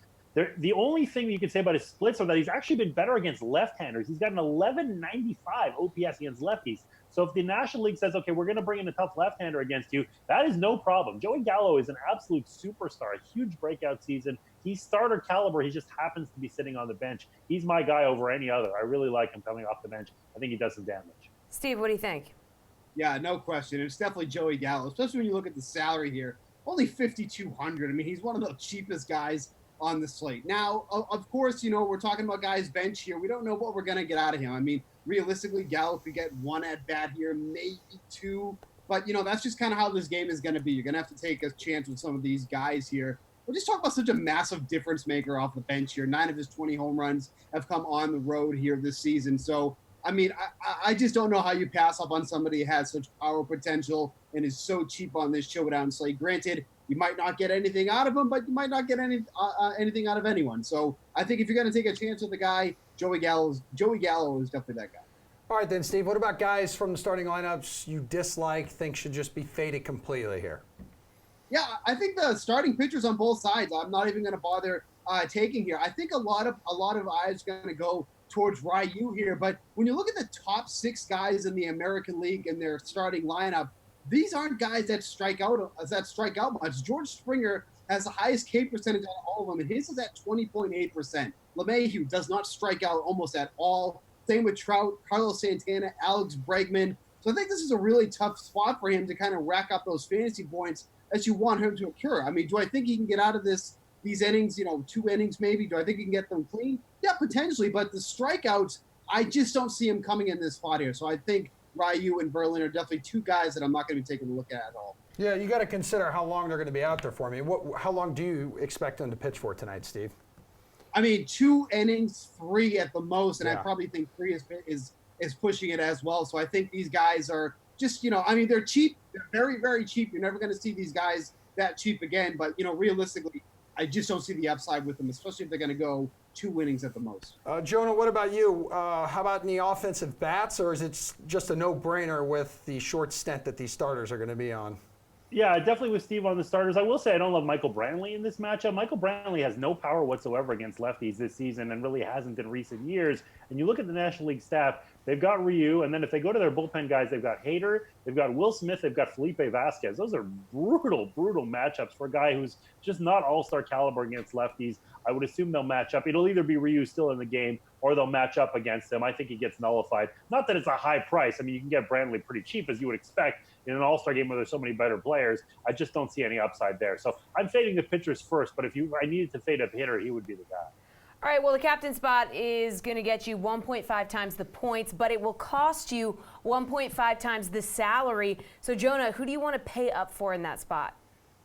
the only thing you can say about his splits are that he's actually been better against left-handers. He's got an 1195 OPS against lefties. So if the National League says, okay, we're going to bring in a tough left-hander against you, that is no problem. Joey Gallo is an absolute superstar, a huge breakout season. He's starter caliber. He just happens to be sitting on the bench. He's my guy over any other. I really like him coming off the bench. I think he does some damage. Steve, what do you think? Yeah, no question. It's definitely Joey Gallo, especially when you look at the salary here. Only $5,200. I mean, he's one of the cheapest guys on the slate. Now, of course, we're talking about guys bench here. We don't know what we're going to get out of him. I mean, realistically, Gallo could get one at bat here, maybe two. But, that's just kind of how this game is going to be. You're going to have to take a chance with some of these guys here. we're just talking about such a massive difference maker off the bench here. 9 of his 20 home runs have come on the road here this season. So, I mean, I just don't know how you pass up on somebody who has such power potential and is so cheap on this showdown slate. Granted, you might not get anything out of him, but you might not get anything out of anyone. So I think if you're going to take a chance with the guy, Joey Gallo is definitely that guy. All right, then, Steve, what about guys from the starting lineups you dislike, think should just be faded completely here? Yeah, I think the starting pitchers on both sides, I'm not even going to bother taking here. I think a lot of eyes are going to go towards Ryu here, but when you look at the top 6 guys in the American League and their starting lineup, these aren't guys that strike out much. George Springer has the highest K percentage out of all of them, and his is at 20.8%. LeMahieu does not strike out almost at all. Same with Trout, Carlos Santana, Alex Bregman. So I think this is a really tough spot for him to kind of rack up those fantasy points as you want him to occur. I mean, do I think he can get out of these innings, 2 innings maybe? Do I think he can get them clean? Yeah, potentially, but the strikeouts, I just don't see him coming in this spot here. So I think Ryu and Verlander are definitely 2 guys that I'm not going to be taking a look at all. Yeah, you got to consider how long they're going to be out there for. I mean, how long do you expect them to pitch for tonight, Steve? I mean, 2 innings, 3 at the most, and yeah. I probably think 3 is pushing it as well. So I think these guys are just, I mean, they're cheap. They're very, very cheap. You're never going to see these guys that cheap again. But, realistically, I just don't see the upside with them, especially if they're going to go 2 innings at the most. Jonah, what about you? How about in the offensive bats, or is it just a no-brainer with the short stint that these starters are going to be on? Yeah, definitely with Steve on the starters. I will say I don't love Michael Brantley in this matchup. Michael Brantley has no power whatsoever against lefties this season and really hasn't in recent years. And you look at the National League staff, they've got Ryu, and then if they go to their bullpen guys, they've got Hader, they've got Will Smith, they've got Felipe Vasquez. Those are brutal, brutal matchups for a guy who's just not all-star caliber against lefties. I would assume they'll match up. It'll either be Ryu still in the game or they'll match up against him. I think he gets nullified. Not that it's a high price. I mean, you can get Brantley pretty cheap, as you would expect in an All-Star game where there's so many better players. I just don't see any upside there. So I'm fading the pitchers first, but if I needed to fade a hitter, he would be the guy. All right, well, the captain spot is going to get you 1.5 times the points, but it will cost you 1.5 times the salary. So, Jonah, who do you want to pay up for in that spot?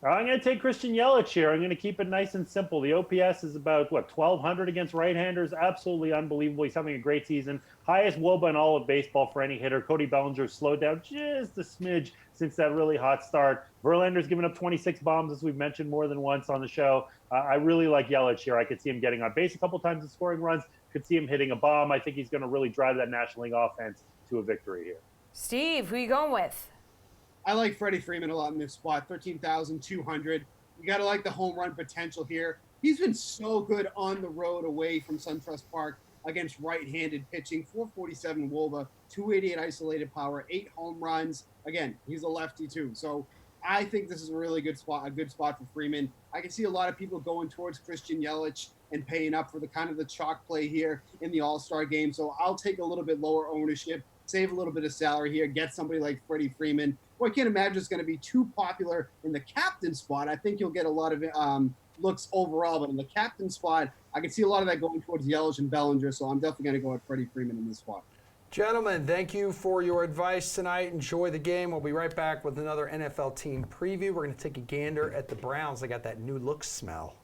I'm going to take Christian Yelich here. I'm going to keep it nice and simple. The OPS is about, 1,200 against right-handers. Absolutely unbelievable. He's having a great season. Highest WOBA in all of baseball for any hitter. Cody Bellinger slowed down just a smidge since that really hot start. Verlander's given up 26 bombs, as we've mentioned more than once on the show. I really like Yelich here. I could see him getting on base a couple times and scoring runs. Could see him hitting a bomb. I think he's going to really drive that National League offense to a victory here. Steve, who are you going with? I like Freddie Freeman a lot in this spot, 13,200. You got to like the home run potential here. He's been so good on the road away from SunTrust Park against right-handed pitching. 447 WOBA, 288 isolated power, 8 home runs. Again, he's a lefty too. So I think this is a really good spot for Freeman. I can see a lot of people going towards Christian Yelich and paying up for the kind of the chalk play here in the All-Star game. So I'll take a little bit lower ownership, save a little bit of salary here, get somebody like Freddie Freeman. Well, I can't imagine it's going to be too popular in the captain spot. I think you'll get a lot of looks overall, but in the captain spot, I can see a lot of that going towards Yelich and Bellinger, so I'm definitely going to go with Freddie Freeman in this spot. Gentlemen, thank you for your advice tonight. Enjoy the game. We'll be right back with another NFL team preview. We're going to take a gander at the Browns. They got that new look smell.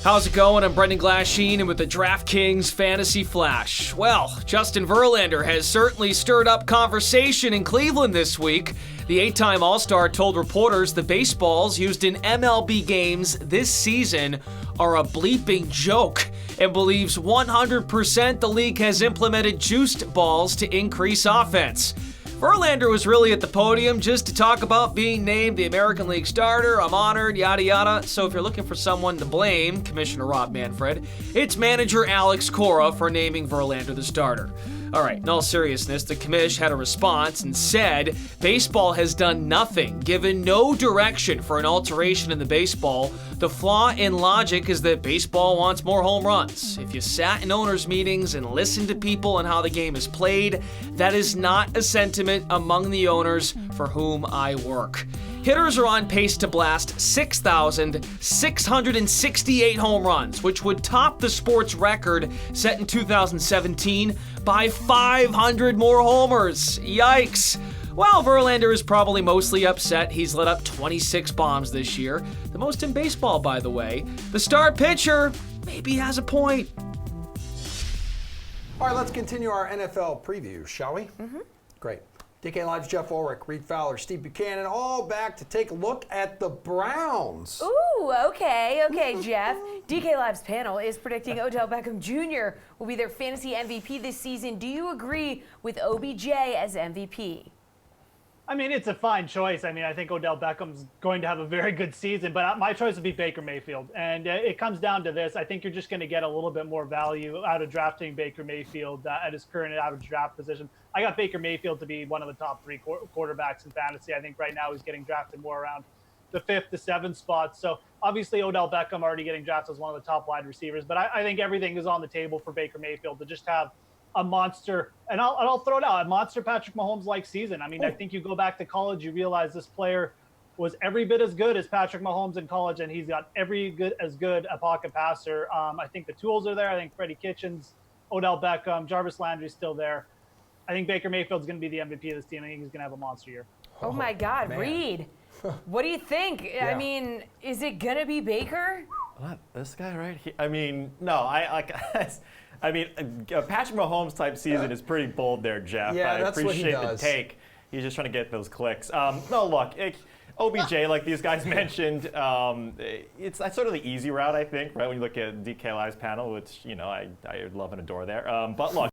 How's it going? I'm Brendan Glasheen, and with the DraftKings Fantasy Flash. Well, Justin Verlander has certainly stirred up conversation in Cleveland this week. The 8-time All-Star told reporters the baseballs used in MLB games this season are a bleeping joke and believes 100% the league has implemented juiced balls to increase offense. Verlander was really at the podium just to talk about being named the American League starter. I'm honored, yada yada. So if you're looking for someone to blame, Commissioner Rob Manfred, it's manager Alex Cora for naming Verlander the starter. All right, in all seriousness, the commish had a response and said baseball has done nothing, given no direction for an alteration in the baseball. The flaw in logic is that baseball wants more home runs. If you sat in owners' meetings and listened to people and how the game is played, that is not a sentiment among the owners for whom I work. Hitters are on pace to blast 6,668 home runs, which would top the sport's record set in 2017 by 500 more homers. Yikes. While Verlander is probably mostly upset, he's let up 26 bombs this year, the most in baseball, by the way. The star pitcher maybe has a point. All right, let's continue our NFL preview, shall we? Mm-hmm. Great. DK Live's Jeff Ulrich, Reed Fowler, Steve Buchanan, all back to take a look at the Browns. Ooh, okay, Jeff. DK Live's panel is predicting Odell Beckham Jr. will be their fantasy MVP this season. Do you agree with OBJ as MVP? I mean, it's a fine choice. I mean, I think Odell Beckham's going to have a very good season, but my choice would be Baker Mayfield. And it comes down to this. I think you're just going to get a little bit more value out of drafting Baker Mayfield at his current average draft position. I got Baker Mayfield to be one of the top 3 quarterbacks in fantasy. I think right now he's getting drafted more around the 5th to 7th spot. So obviously Odell Beckham already getting drafted as one of the top wide receivers, but I think everything is on the table for Baker Mayfield to just have a monster, and I'll throw it out, a monster Patrick Mahomes-like season. I mean, I think you go back to college, you realize this player was every bit as good as Patrick Mahomes in college, and he's got as good a pocket passer. I think the tools are there. I think Freddie Kitchens, Odell Beckham, Jarvis Landry's still there. I think Baker Mayfield's going to be the MVP of this team. I think he's going to have a monster year. Oh my God, man. Reed, what do you think? Yeah. I mean, is it going to be Baker? What? This guy right here? I mean, no, I mean, a Patrick Mahomes type season is pretty bold there, Jeff. Yeah, I that's appreciate what he does. The take. He's just trying to get those clicks. No, look, OBJ, like these guys mentioned, it's sort of the easy route, I think, right? When you look at DK Live's panel, which, you know, I love and adore there. But look,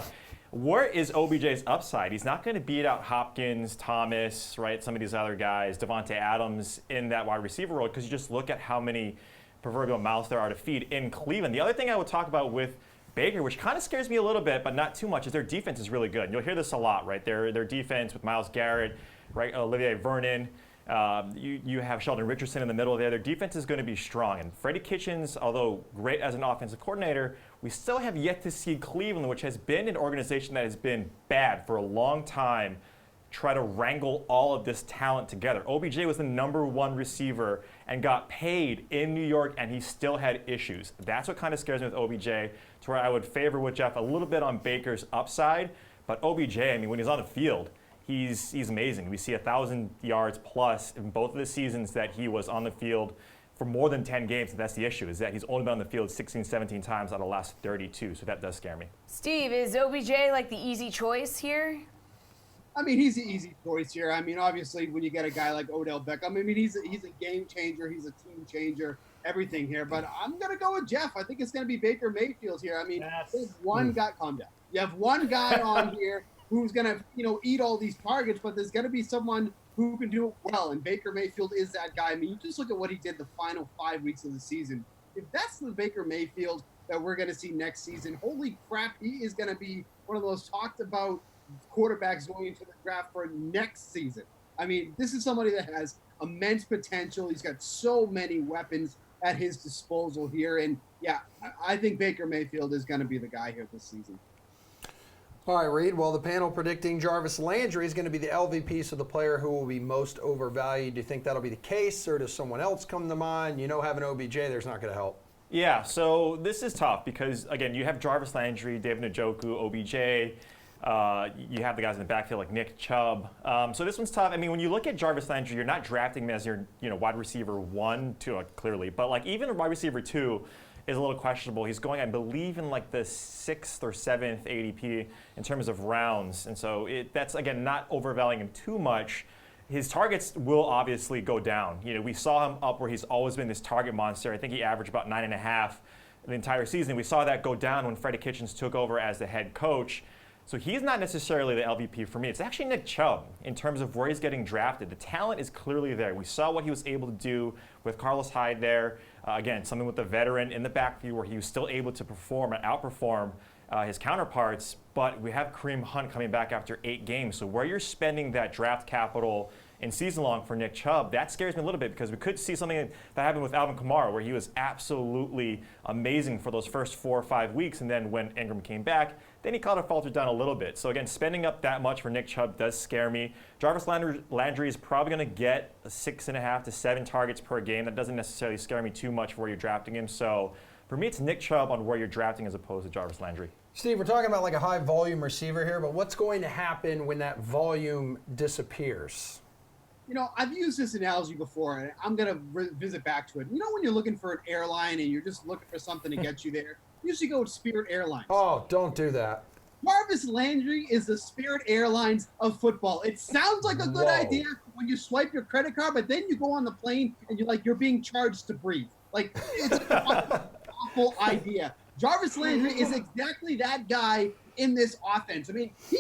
where is OBJ's upside? He's not going to beat out Hopkins, Thomas, right? Some of these other guys, Devontae Adams in that wide receiver role, because you just look at how many proverbial mouths there are to feed in Cleveland. The other thing I would talk about with Baker, which kind of scares me a little bit, but not too much, is their defense is really good. And you'll hear this a lot, right? Their defense with Myles Garrett, right? Olivier Vernon. You have Sheldon Richardson in the middle there. Their defense is going to be strong. And Freddie Kitchens, although great as an offensive coordinator, we still have yet to see Cleveland, which has been an organization that has been bad for a long time, try to wrangle all of this talent together. OBJ was the #1 receiver and got paid in New York, and he still had issues. That's what kind of scares me with OBJ, to where I would favor with Jeff a little bit on Baker's upside. But OBJ, I mean, when he's on the field, he's amazing. We see 1,000 yards plus in both of the seasons that he was on the field for more than 10 games. And that's the issue, is that he's only been on the field 16, 17 times out of the last 32. So that does scare me. Steve, is OBJ like the easy choice here? I mean, he's the easy choice here. I mean, obviously, when you get a guy like Odell Beckham, I mean, he's a game changer. He's a team changer, everything here. But I'm going to go with Jeff. I think it's going to be Baker Mayfield here. I mean, there's one guy, calm down. You have one guy on here who's going to, eat all these targets, but there's going to be someone who can do it well. And Baker Mayfield is that guy. I mean, you just look at what he did the final 5 weeks of the season. If that's the Baker Mayfield that we're going to see next season, holy crap, he is going to be one of those talked about quarterbacks going into the draft for next season. I mean, this is somebody that has immense potential. He's got so many weapons at his disposal here. And yeah, I think Baker Mayfield is going to be the guy here this season. All right, Reed. Well, the panel predicting Jarvis Landry is going to be the LVP, so the player who will be most overvalued. Do you think that'll be the case, or does someone else come to mind? Having OBJ there's not going to help. Yeah, so this is tough because, again, you have Jarvis Landry, David Njoku, OBJ. You have the guys in the backfield like Nick Chubb. So this one's tough. I mean, when you look at Jarvis Landry, you're not drafting him as your wide receiver 1, 2, clearly. But like even wide receiver 2 is a little questionable. He's going, I believe, in like the 6th or 7th ADP in terms of rounds. And so that's, again, not overvaluing him too much. His targets will obviously go down. We saw him up where he's always been this target monster. I think he averaged about 9.5 the entire season. We saw that go down when Freddie Kitchens took over as the head coach. So he's not necessarily the LVP for me. It's actually Nick Chubb in terms of where he's getting drafted. The talent is clearly there. We saw what he was able to do with Carlos Hyde there. Again, something with the veteran in the backfield where he was still able to perform and outperform his counterparts. But we have Kareem Hunt coming back after 8 games. So where you're spending that draft capital in season long for Nick Chubb, that scares me a little bit because we could see something that happened with Alvin Kamara where he was absolutely amazing for those first 4 or 5 weeks. And then when Ingram came back, then he kind of faltered down a little bit. So again, spending up that much for Nick Chubb does scare me. Jarvis Landry is probably going to get 6.5 to 7 targets per game. That doesn't necessarily scare me too much for where you're drafting him. So for me, it's Nick Chubb on where you're drafting as opposed to Jarvis Landry. Steve, we're talking about like a high volume receiver here, but what's going to happen when that volume disappears? You know, I've used this analogy before, and I'm going to visit back to it. You know when you're looking for an airline and you're just looking for something to get you there? You usually go with Spirit Airlines. Oh, don't do that. Jarvis Landry is the Spirit Airlines of football. It sounds like a good idea when you swipe your credit card, but then you go on the plane and you're being charged to breathe. Like, it's an awful idea. Jarvis Landry is exactly that guy in this offense. I mean, you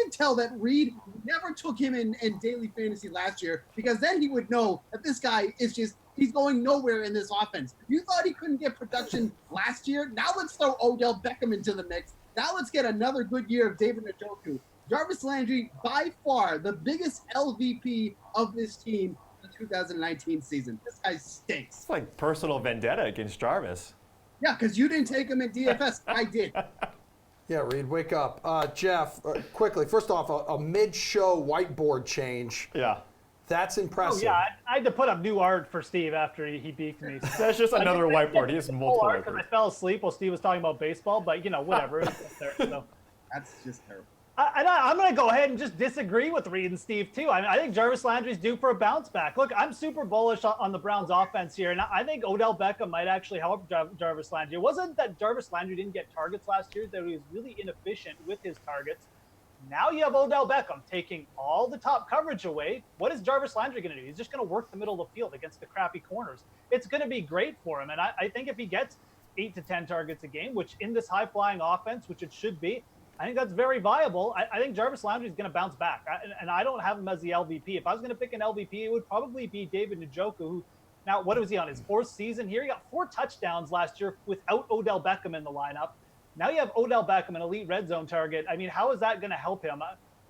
can tell that Reed never took him in daily fantasy last year, because then he would know that this guy is he's going nowhere in this offense. You thought he couldn't get production last year? Now let's throw Odell Beckham into the mix. Now let's get another good year of David Njoku. Jarvis Landry, by far the biggest LVP of this team in the 2019 season. This guy stinks. It's like personal vendetta against Jarvis. Yeah, because you didn't take him in DFS. I did. Yeah, Reed, wake up. Jeff, quickly, first off, a mid-show whiteboard change. Yeah. That's impressive. Oh, yeah, I had to put up new art for Steve after he beat me. That's just another whiteboard. He has multiple Because I fell asleep while Steve was talking about baseball, but, whatever. It was just there, so. That's just terrible. I'm going to go ahead and just disagree with Reed and Steve, too. I think Jarvis Landry's due for a bounce back. Look, I'm super bullish on the Browns' offense here, and I think Odell Beckham might actually help Jarvis Landry. It wasn't that Jarvis Landry didn't get targets last year, that he was really inefficient with his targets. Now you have Odell Beckham taking all the top coverage away. What is Jarvis Landry going to do? He's just going to work the middle of the field against the crappy corners. It's going to be great for him, and I think if he gets 8 to 10 targets a game, which in this high-flying offense, which it should be, I think that's very viable. I think Jarvis Landry is going to bounce back, and I don't have him as the LVP. If I was going to pick an LVP, it would probably be David Njoku, who now, what was he on, his 4th season here? He got 4 touchdowns last year without Odell Beckham in the lineup. Now you have Odell Beckham, an elite red zone target. I mean, how is that going to help him?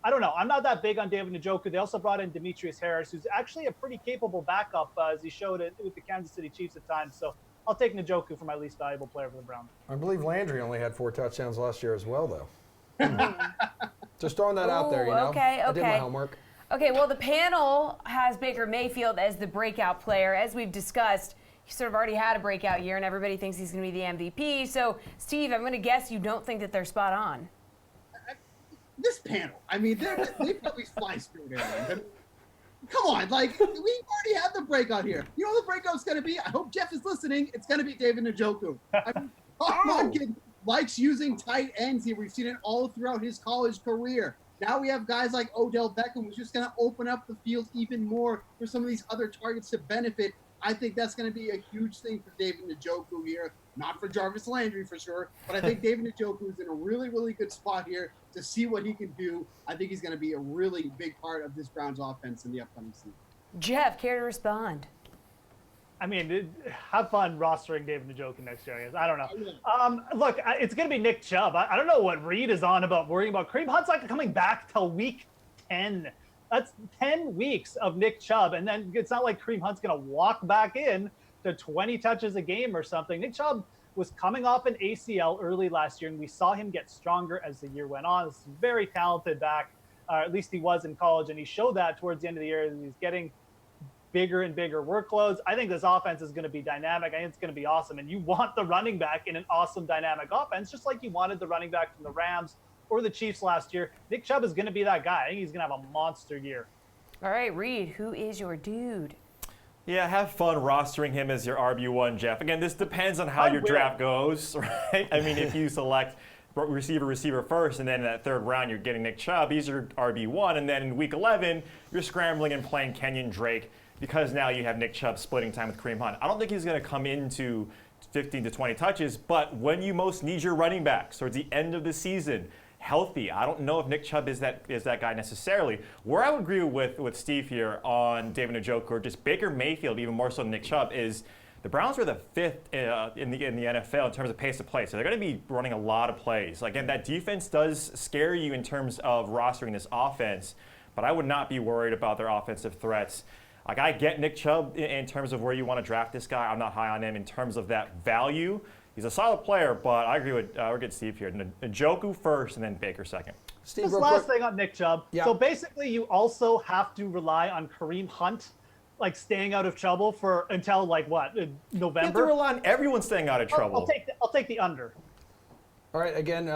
I don't know. I'm not that big on David Njoku. They also brought in Demetrius Harris, who's actually a pretty capable backup, as he showed it with the Kansas City Chiefs at times. So I'll take Njoku for my least valuable player for the Browns. I believe Landry only had 4 touchdowns last year as well, though. Just throwing that out there, Okay. I did my homework. Okay, well, the panel has Baker Mayfield as the breakout player. As we've discussed, he sort of already had a breakout year, and everybody thinks he's going to be the MVP. So, Steve, I'm going to guess you don't think that they're spot on. This panel, I mean, they probably fly Spirit Airlines. I mean, come on, like, we already had the breakout here. You know what the breakout's going to be? I hope Jeff is listening. It's going to be David Njoku. I mean, my kid likes using tight ends here. We've seen it all throughout his college career. Now we have guys like Odell Beckham, who's just going to open up the field even more for some of these other targets to benefit. I think that's going to be a huge thing for David Njoku here. Not for Jarvis Landry for sure, but I think David Njoku is in a really, really good spot here to see what he can do. I think he's going to be a really big part of this Browns offense in the upcoming season. Jeff, care to respond? I mean, have fun rostering David Njoku next year, I guess. I don't know. Look, it's going to be Nick Chubb. I don't know what Reed is on about worrying about. Kareem Hunt's not coming back till week 10. That's 10 weeks of Nick Chubb, and then it's not like Kareem Hunt's going to walk back in to 20 touches a game or something. Nick Chubb was coming off an ACL early last year, and we saw him get stronger as the year went on. This is a very talented back, at least he was in college, and he showed that towards the end of the year. He's getting bigger and bigger workloads. I think this offense is going to be dynamic. I think it's going to be awesome, and you want the running back in an awesome dynamic offense, just like you wanted the running back from the Rams or the Chiefs last year. Nick Chubb is going to be that guy. I think he's going to have a monster year. All right, Reed, who is your dude? Yeah, have fun rostering him as your RB1, Jeff. Again, this depends on how your draft goes, right? I mean, if you select receiver first, and then in that 3rd round, you're getting Nick Chubb, he's your RB1, and then in week 11, you're scrambling and playing Kenyon Drake because now you have Nick Chubb splitting time with Kareem Hunt. I don't think he's going to come into 15 to 20 touches, but when you most need your running backs towards the end of the season, healthy. I don't know if Nick Chubb is that guy necessarily. Where I would agree with Steve here on David Njoku, or just Baker Mayfield, even more so than Nick Chubb, is the Browns are the 5th in the NFL in terms of pace of play. So they're going to be running a lot of plays. Again, that defense does scare you in terms of rostering this offense, but I would not be worried about their offensive threats. Like, I get Nick Chubb in terms of where you want to draft this guy. I'm not high on him in terms of that value. He's a solid player, but I agree with Steve here. Njoku first, and then Baker second. Steve, just last thing on Nick Chubb. Yeah. So basically, you also have to rely on Kareem Hunt, like, staying out of trouble until like what, November? You have to rely on everyone staying out of trouble. I'll take the under. All right, again,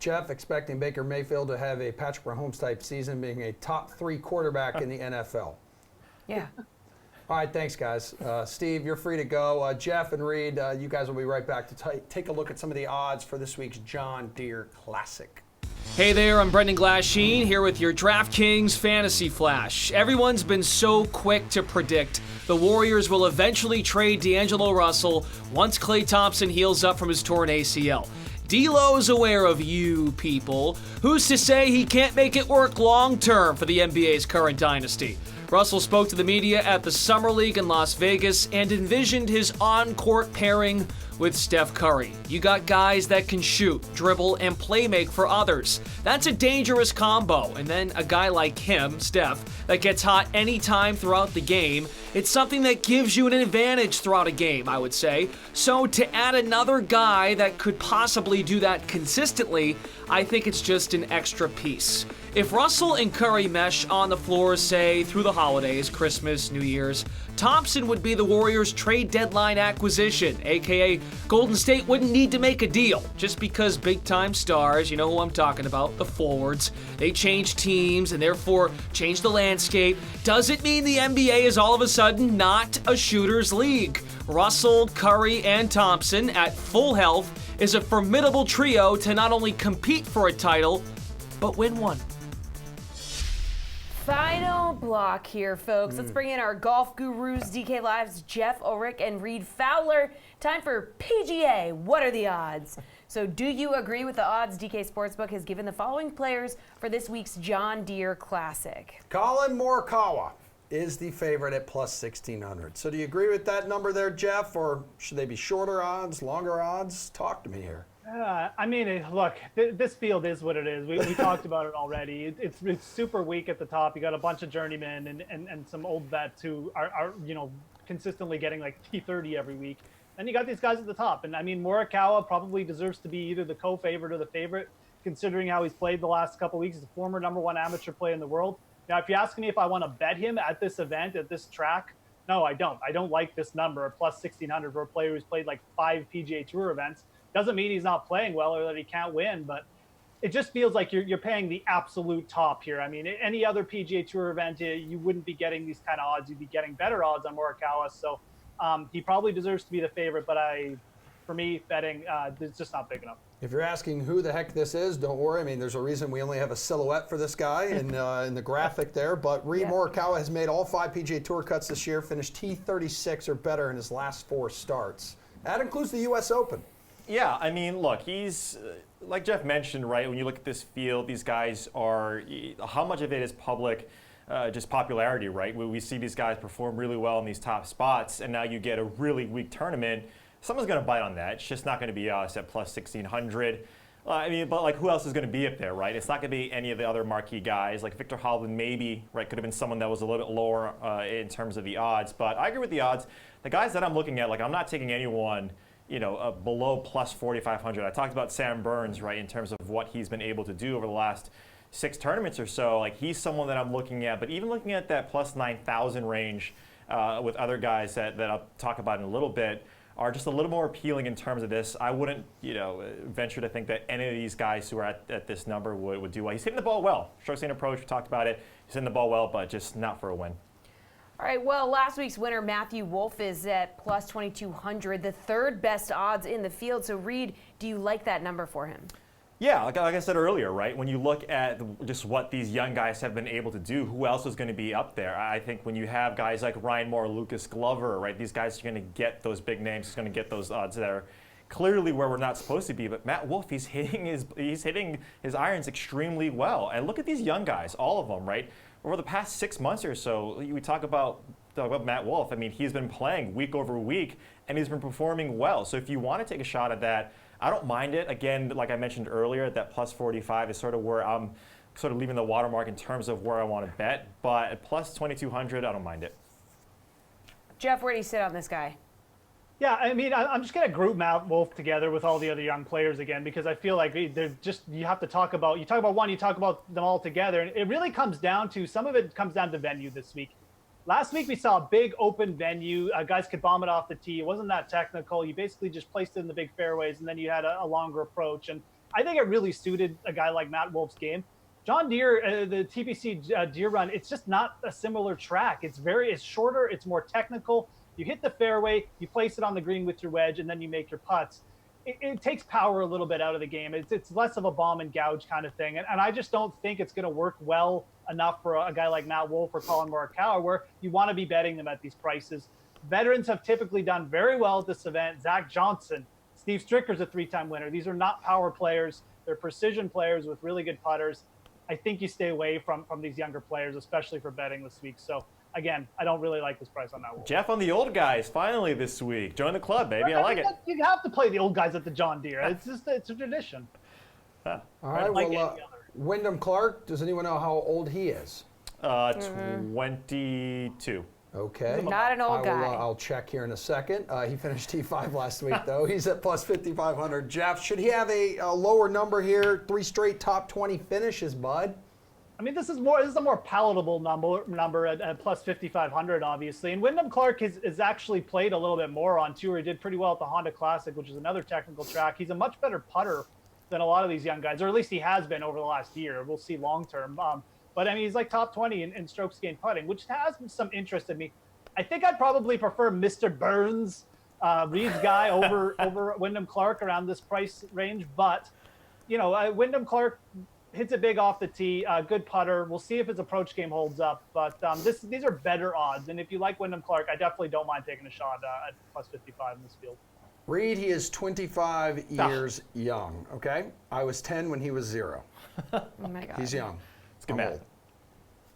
Jeff expecting Baker Mayfield to have a Patrick Mahomes type season, being a top 3 quarterback in the NFL. Yeah. All right, thanks, guys. Steve, you're free to go. Jeff and Reed, you guys will be right back to take a look at some of the odds for this week's John Deere Classic. Hey there, I'm Brendan Glasheen here with your DraftKings Fantasy Flash. Everyone's been so quick to predict the Warriors will eventually trade D'Angelo Russell once Klay Thompson heals up from his torn ACL. D'Lo's aware of you people. Who's to say he can't make it work long term for the NBA's current dynasty? Russell spoke to the media at the Summer League in Las Vegas and envisioned his on-court pairing with Steph Curry. You got guys that can shoot, dribble, and play make for others. That's a dangerous combo. And then a guy like him, Steph, that gets hot anytime throughout the game. It's something that gives you an advantage throughout a game, I would say. So to add another guy that could possibly do that consistently, I think it's just an extra piece. If Russell and Curry mesh on the floor, say, through the holidays, Christmas, New Year's, Thompson would be the Warriors' trade deadline acquisition, aka Golden State wouldn't need to make a deal, just because big-time stars, you know who I'm talking about, the forwards, they change teams and therefore change the landscape. Doesn't mean the NBA is all of a sudden not a shooter's league. Russell, Curry, and Thompson at full health is a formidable trio to not only compete for a title, but win one. Final block here, folks. Let's bring in our golf gurus, DK Live's Jeff Ulrich and Reed Fowler. Time for PGA. What are the odds? So do you agree with the odds DK Sportsbook has given the following players for this week's John Deere Classic? Colin Morikawa is the favorite at plus 1,600. So do you agree with that number there, Jeff, or should they be shorter odds, longer odds? Talk to me here. I mean, look, this field is what it is. We talked about it already. It's super weak at the top. You got a bunch of journeymen and some old vets who are consistently getting like T30 every week. And you got these guys at the top. And I mean, Morikawa probably deserves to be either the co-favorite or the favorite, considering how he's played the last couple of weeks. He's a former #1 amateur player in the world. Now, if you ask me if I want to bet him at this event, at this track, no, I don't. I don't like this number, plus 1,600 for a player who's played like 5 PGA Tour events. Doesn't mean he's not playing well or that he can't win, but it just feels like you're paying the absolute top here. I mean, any other PGA Tour event, you wouldn't be getting these kind of odds. You'd be getting better odds on Morikawa. So he probably deserves to be the favorite, but for me, betting, it's just not big enough. If you're asking who the heck this is, don't worry. I mean, there's a reason we only have a silhouette for this guy in the graphic there. But Reed Morikawa has made all 5 PGA Tour cuts this year, finished T36 or better in his last 4 starts. That includes the U.S. Open. Yeah, I mean, look, he's, like Jeff mentioned, right, when you look at this field, these guys are, how much of it is public, just popularity, right? We see these guys perform really well in these top spots, and now you get a really weak tournament. Someone's going to bite on that. It's just not going to be us at plus 1,600. I mean, but like, who else is going to be up there, right? It's not going to be any of the other marquee guys. Like Victor Hovland, maybe, right, could have been someone that was a little bit lower in terms of the odds. But I agree with the odds. The guys that I'm looking at, like, I'm not taking anyone below plus 4,500. I talked about Sam Burns, right, in terms of what he's been able to do over the last 6 tournaments or so. Like, he's someone that I'm looking at. But even looking at that plus 9,000 range with other guys that I'll talk about in a little bit are just a little more appealing in terms of this. I wouldn't, venture to think that any of these guys who are at this number would do well. He's hitting the ball well. Strokes gained approach, we talked about it. He's hitting the ball well, but just not for a win. All right, well, last week's winner, Matthew Wolff, is at plus 2,200, the 3rd best odds in the field. So, Reed, do you like that number for him? Yeah, like I said earlier, right? When you look at just what these young guys have been able to do, who else is going to be up there? I think when you have guys like Ryan Moore, Lucas Glover, right? These guys are going to get those big names. He's going to get those odds that are clearly where we're not supposed to be. But Matt Wolff, he's hitting his irons extremely well. And look at these young guys, all of them, right? Over the past 6 months or so, we talk about Matt Wolff. I mean, he's been playing week over week, and he's been performing well. So if you want to take a shot at that, I don't mind it. Again, like I mentioned earlier, that plus 45 is sort of where I'm sort of leaving the watermark in terms of where I want to bet. But at plus 2,200, I don't mind it. Jeff, where do you sit on this guy? Yeah, I mean, I'm just going to group Matt Wolff together with all the other young players again, because I feel like they're just, you have to talk about one, you talk about them all together. And it really comes down to, some of it comes down to venue this week. Last week we saw a big open venue. Guys could bomb it off the tee. It wasn't that technical. You basically just placed it in the big fairways, and then you had a longer approach. And I think it really suited a guy like Matt Wolf's game. John Deere, the TPC Deere run, it's just not a similar track. It's shorter, it's more technical. You hit the fairway, you place it on the green with your wedge, and then you make your putts. It takes power a little bit out of the game. It's less of a bomb and gouge kind of thing. And I just don't think it's going to work well enough for a guy like Matt Wolf or Colin Morikawa, where you want to be betting them at these prices. Veterans have typically done very well at this event. Zach Johnson, Steve Stricker's a 3-time winner. These are not power players. They're precision players with really good putters. I think you stay away from these younger players, especially for betting this week. So, again, I don't really like this price on that one. Jeff on the old guys finally this week. Join the club, baby. I like it. You have to play the old guys at the John Deere. It's a tradition. All right, Wyndham Clark, does anyone know how old he is? 22. Okay. Not an old guy. I'll check here in a second. He finished T5 last week, though. He's at plus 5,500. Jeff, should he have a lower number here? 3 straight top 20 finishes, bud? I mean, this is a more palatable number at plus 5,500, obviously. And Wyndham Clark has actually played a little bit more on tour. He did pretty well at the Honda Classic, which is another technical track. He's a much better putter than a lot of these young guys, or at least he has been over the last year. We'll see long term. But I mean, he's like top 20 in strokes gained putting, which has some interest in me. I think I'd probably prefer Mr. Burns, Reed's guy, over Wyndham Clark around this price range. But, Wyndham Clark hits it big off the tee, good putter. We'll see if his approach game holds up. But these are better odds. And if you like Wyndham Clark, I definitely don't mind taking a shot at plus 55 in this field. Reed, he is 25 years young, okay? I was 10 when he was 0. Oh, my God. He's young. It's good math.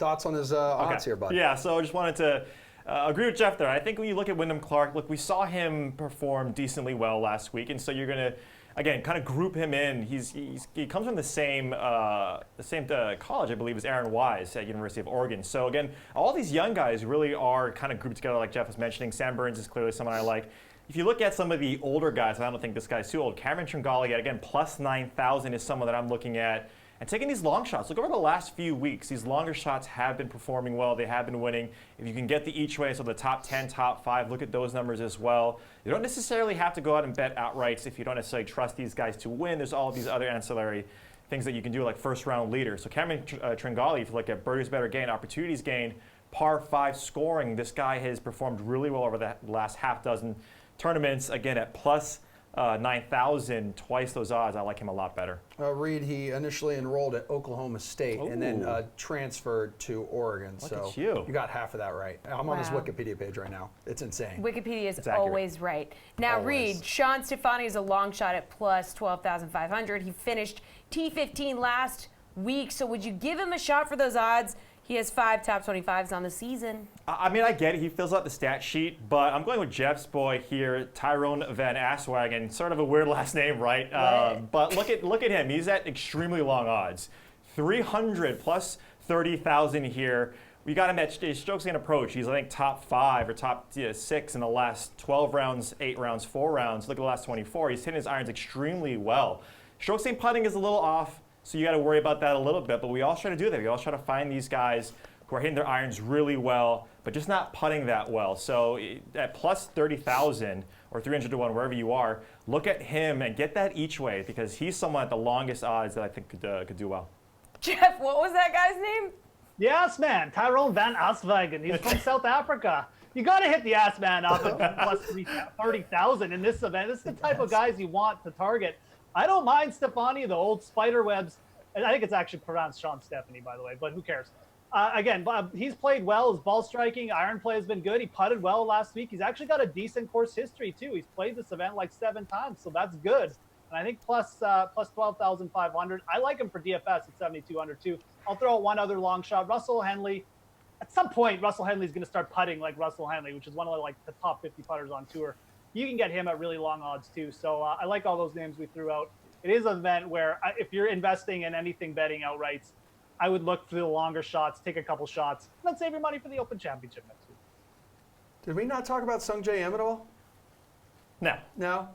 Thoughts on his odds here, bud? Yeah, so I just wanted to agree with Jeff there. I think when you look at Wyndham Clark, look, we saw him perform decently well last week, and so you're going to, again, kind of group him in. He comes from the same college, I believe, as Aaron Wise at University of Oregon. So again, all these young guys really are kind of grouped together, like Jeff was mentioning. Sam Burns is clearly someone I like. If you look at some of the older guys, and I don't think this guy's too old, Cameron Tringale, again, plus 9,000 is someone that I'm looking at. And taking these long shots, look over the last few weeks, these longer shots have been performing well. They have been winning. If you can get the each way, so the top 10, top 5, look at those numbers as well. You don't necessarily have to go out and bet outrights if you don't necessarily trust these guys to win. There's all of these other ancillary things that you can do, like first-round leader. So Cameron Tringale, if you look at birdies better gain, opportunities gained, par 5 scoring, this guy has performed really well over the last half dozen tournaments. Again, at plus 9,000, twice those odds. I like him a lot better. Reed, he initially enrolled at Oklahoma State and then transferred to Oregon. Look so at you. You got half of that right. I'm on his Wikipedia page right now. It's insane. Wikipedia is always right. Now, Always. Reed, Sean Stefani is a long shot at plus 12,500. He finished T15 last week, so would you give him a shot for those odds? He has 5 top 25s on the season. I mean, I get it. He fills out the stat sheet, but I'm going with Jeff's boy here, Tyrone Van Aswagen. Sort of a weird last name, right? But look at him. He's at extremely long odds. 300 plus 30,000 here. We got him at strokes gained approach. He's, I think, top 5 or top 6 in the last 12 rounds, 8 rounds, 4 rounds. Look at the last 24. He's hitting his irons extremely well. Strokes gained putting is a little off. So you got to worry about that a little bit, but we all try to do that. We all try to find these guys who are hitting their irons really well, but just not putting that well. So at plus 30,000 or 300 to 1, wherever you are, look at him and get that each way because he's someone at the longest odds that I think could do well. Jeff, what was that guy's name? The Ass Man, Tyrone Van Aswagen. He's from South Africa. You got to hit the Ass Man up at plus 30,000 in this event. This is the type of guys you want to target. I don't mind Stefani, the old spider webs. I think it's actually pronounced Sean Stephanie, by the way, but who cares? Again, he's played well. His ball striking, iron play has been good. He putted well last week. He's actually got a decent course history, too. He's played this event like 7 times, so that's good. And I think plus 12,500. I like him for DFS at 7,200, too. I'll throw out one other long shot. Russell Henley. At some point, Russell Henley's going to start putting like Russell Henley, which is one of the top 50 putters on tour. You can get him at really long odds, too. So I like all those names we threw out. It is an event where if you're investing in anything betting outrights, I would look for the longer shots, take a couple shots, and then save your money for the Open Championship next week. Did we not talk about Sung Jae Im at all? No. No?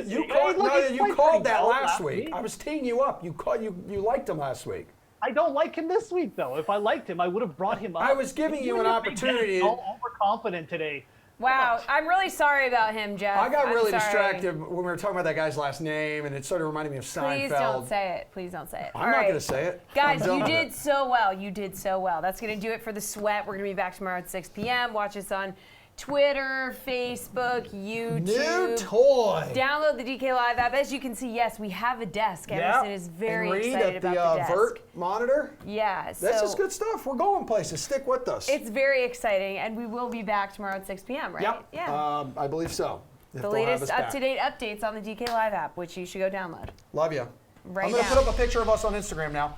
You called that last week. I was teeing you up. You liked him last week. I don't like him this week, though. If I liked him, I would have brought him up. I was giving you an opportunity. I'm overconfident today. Wow, I'm really sorry about him, Jeff. I got I'm really sorry. distracted when we were talking about that guy's last name, and it started reminding me of Seinfeld. Please don't say it. Please don't say it. I'm not going to say it. Guys, I'm done you with did it. so well. You did so well. That's going to do it for The Sweat. We're going to be back tomorrow at 6 p.m. Watch us on Twitter, Facebook, YouTube. New toy. Download the DK Live app. As you can see, yes, we have a desk. Emerson is very and read excited at the, about the desk. Vert monitor. Yeah, so That's just good stuff. We're going places. Stick with us. it's very exciting, and we will be back tomorrow at 6 p.m., right? Yep. Yeah. I believe so. If the they'll have latest us back. up-to-date updates on the DK Live app, which you should go download. Love you. Right I'm going to now. put up a picture of us on Instagram now.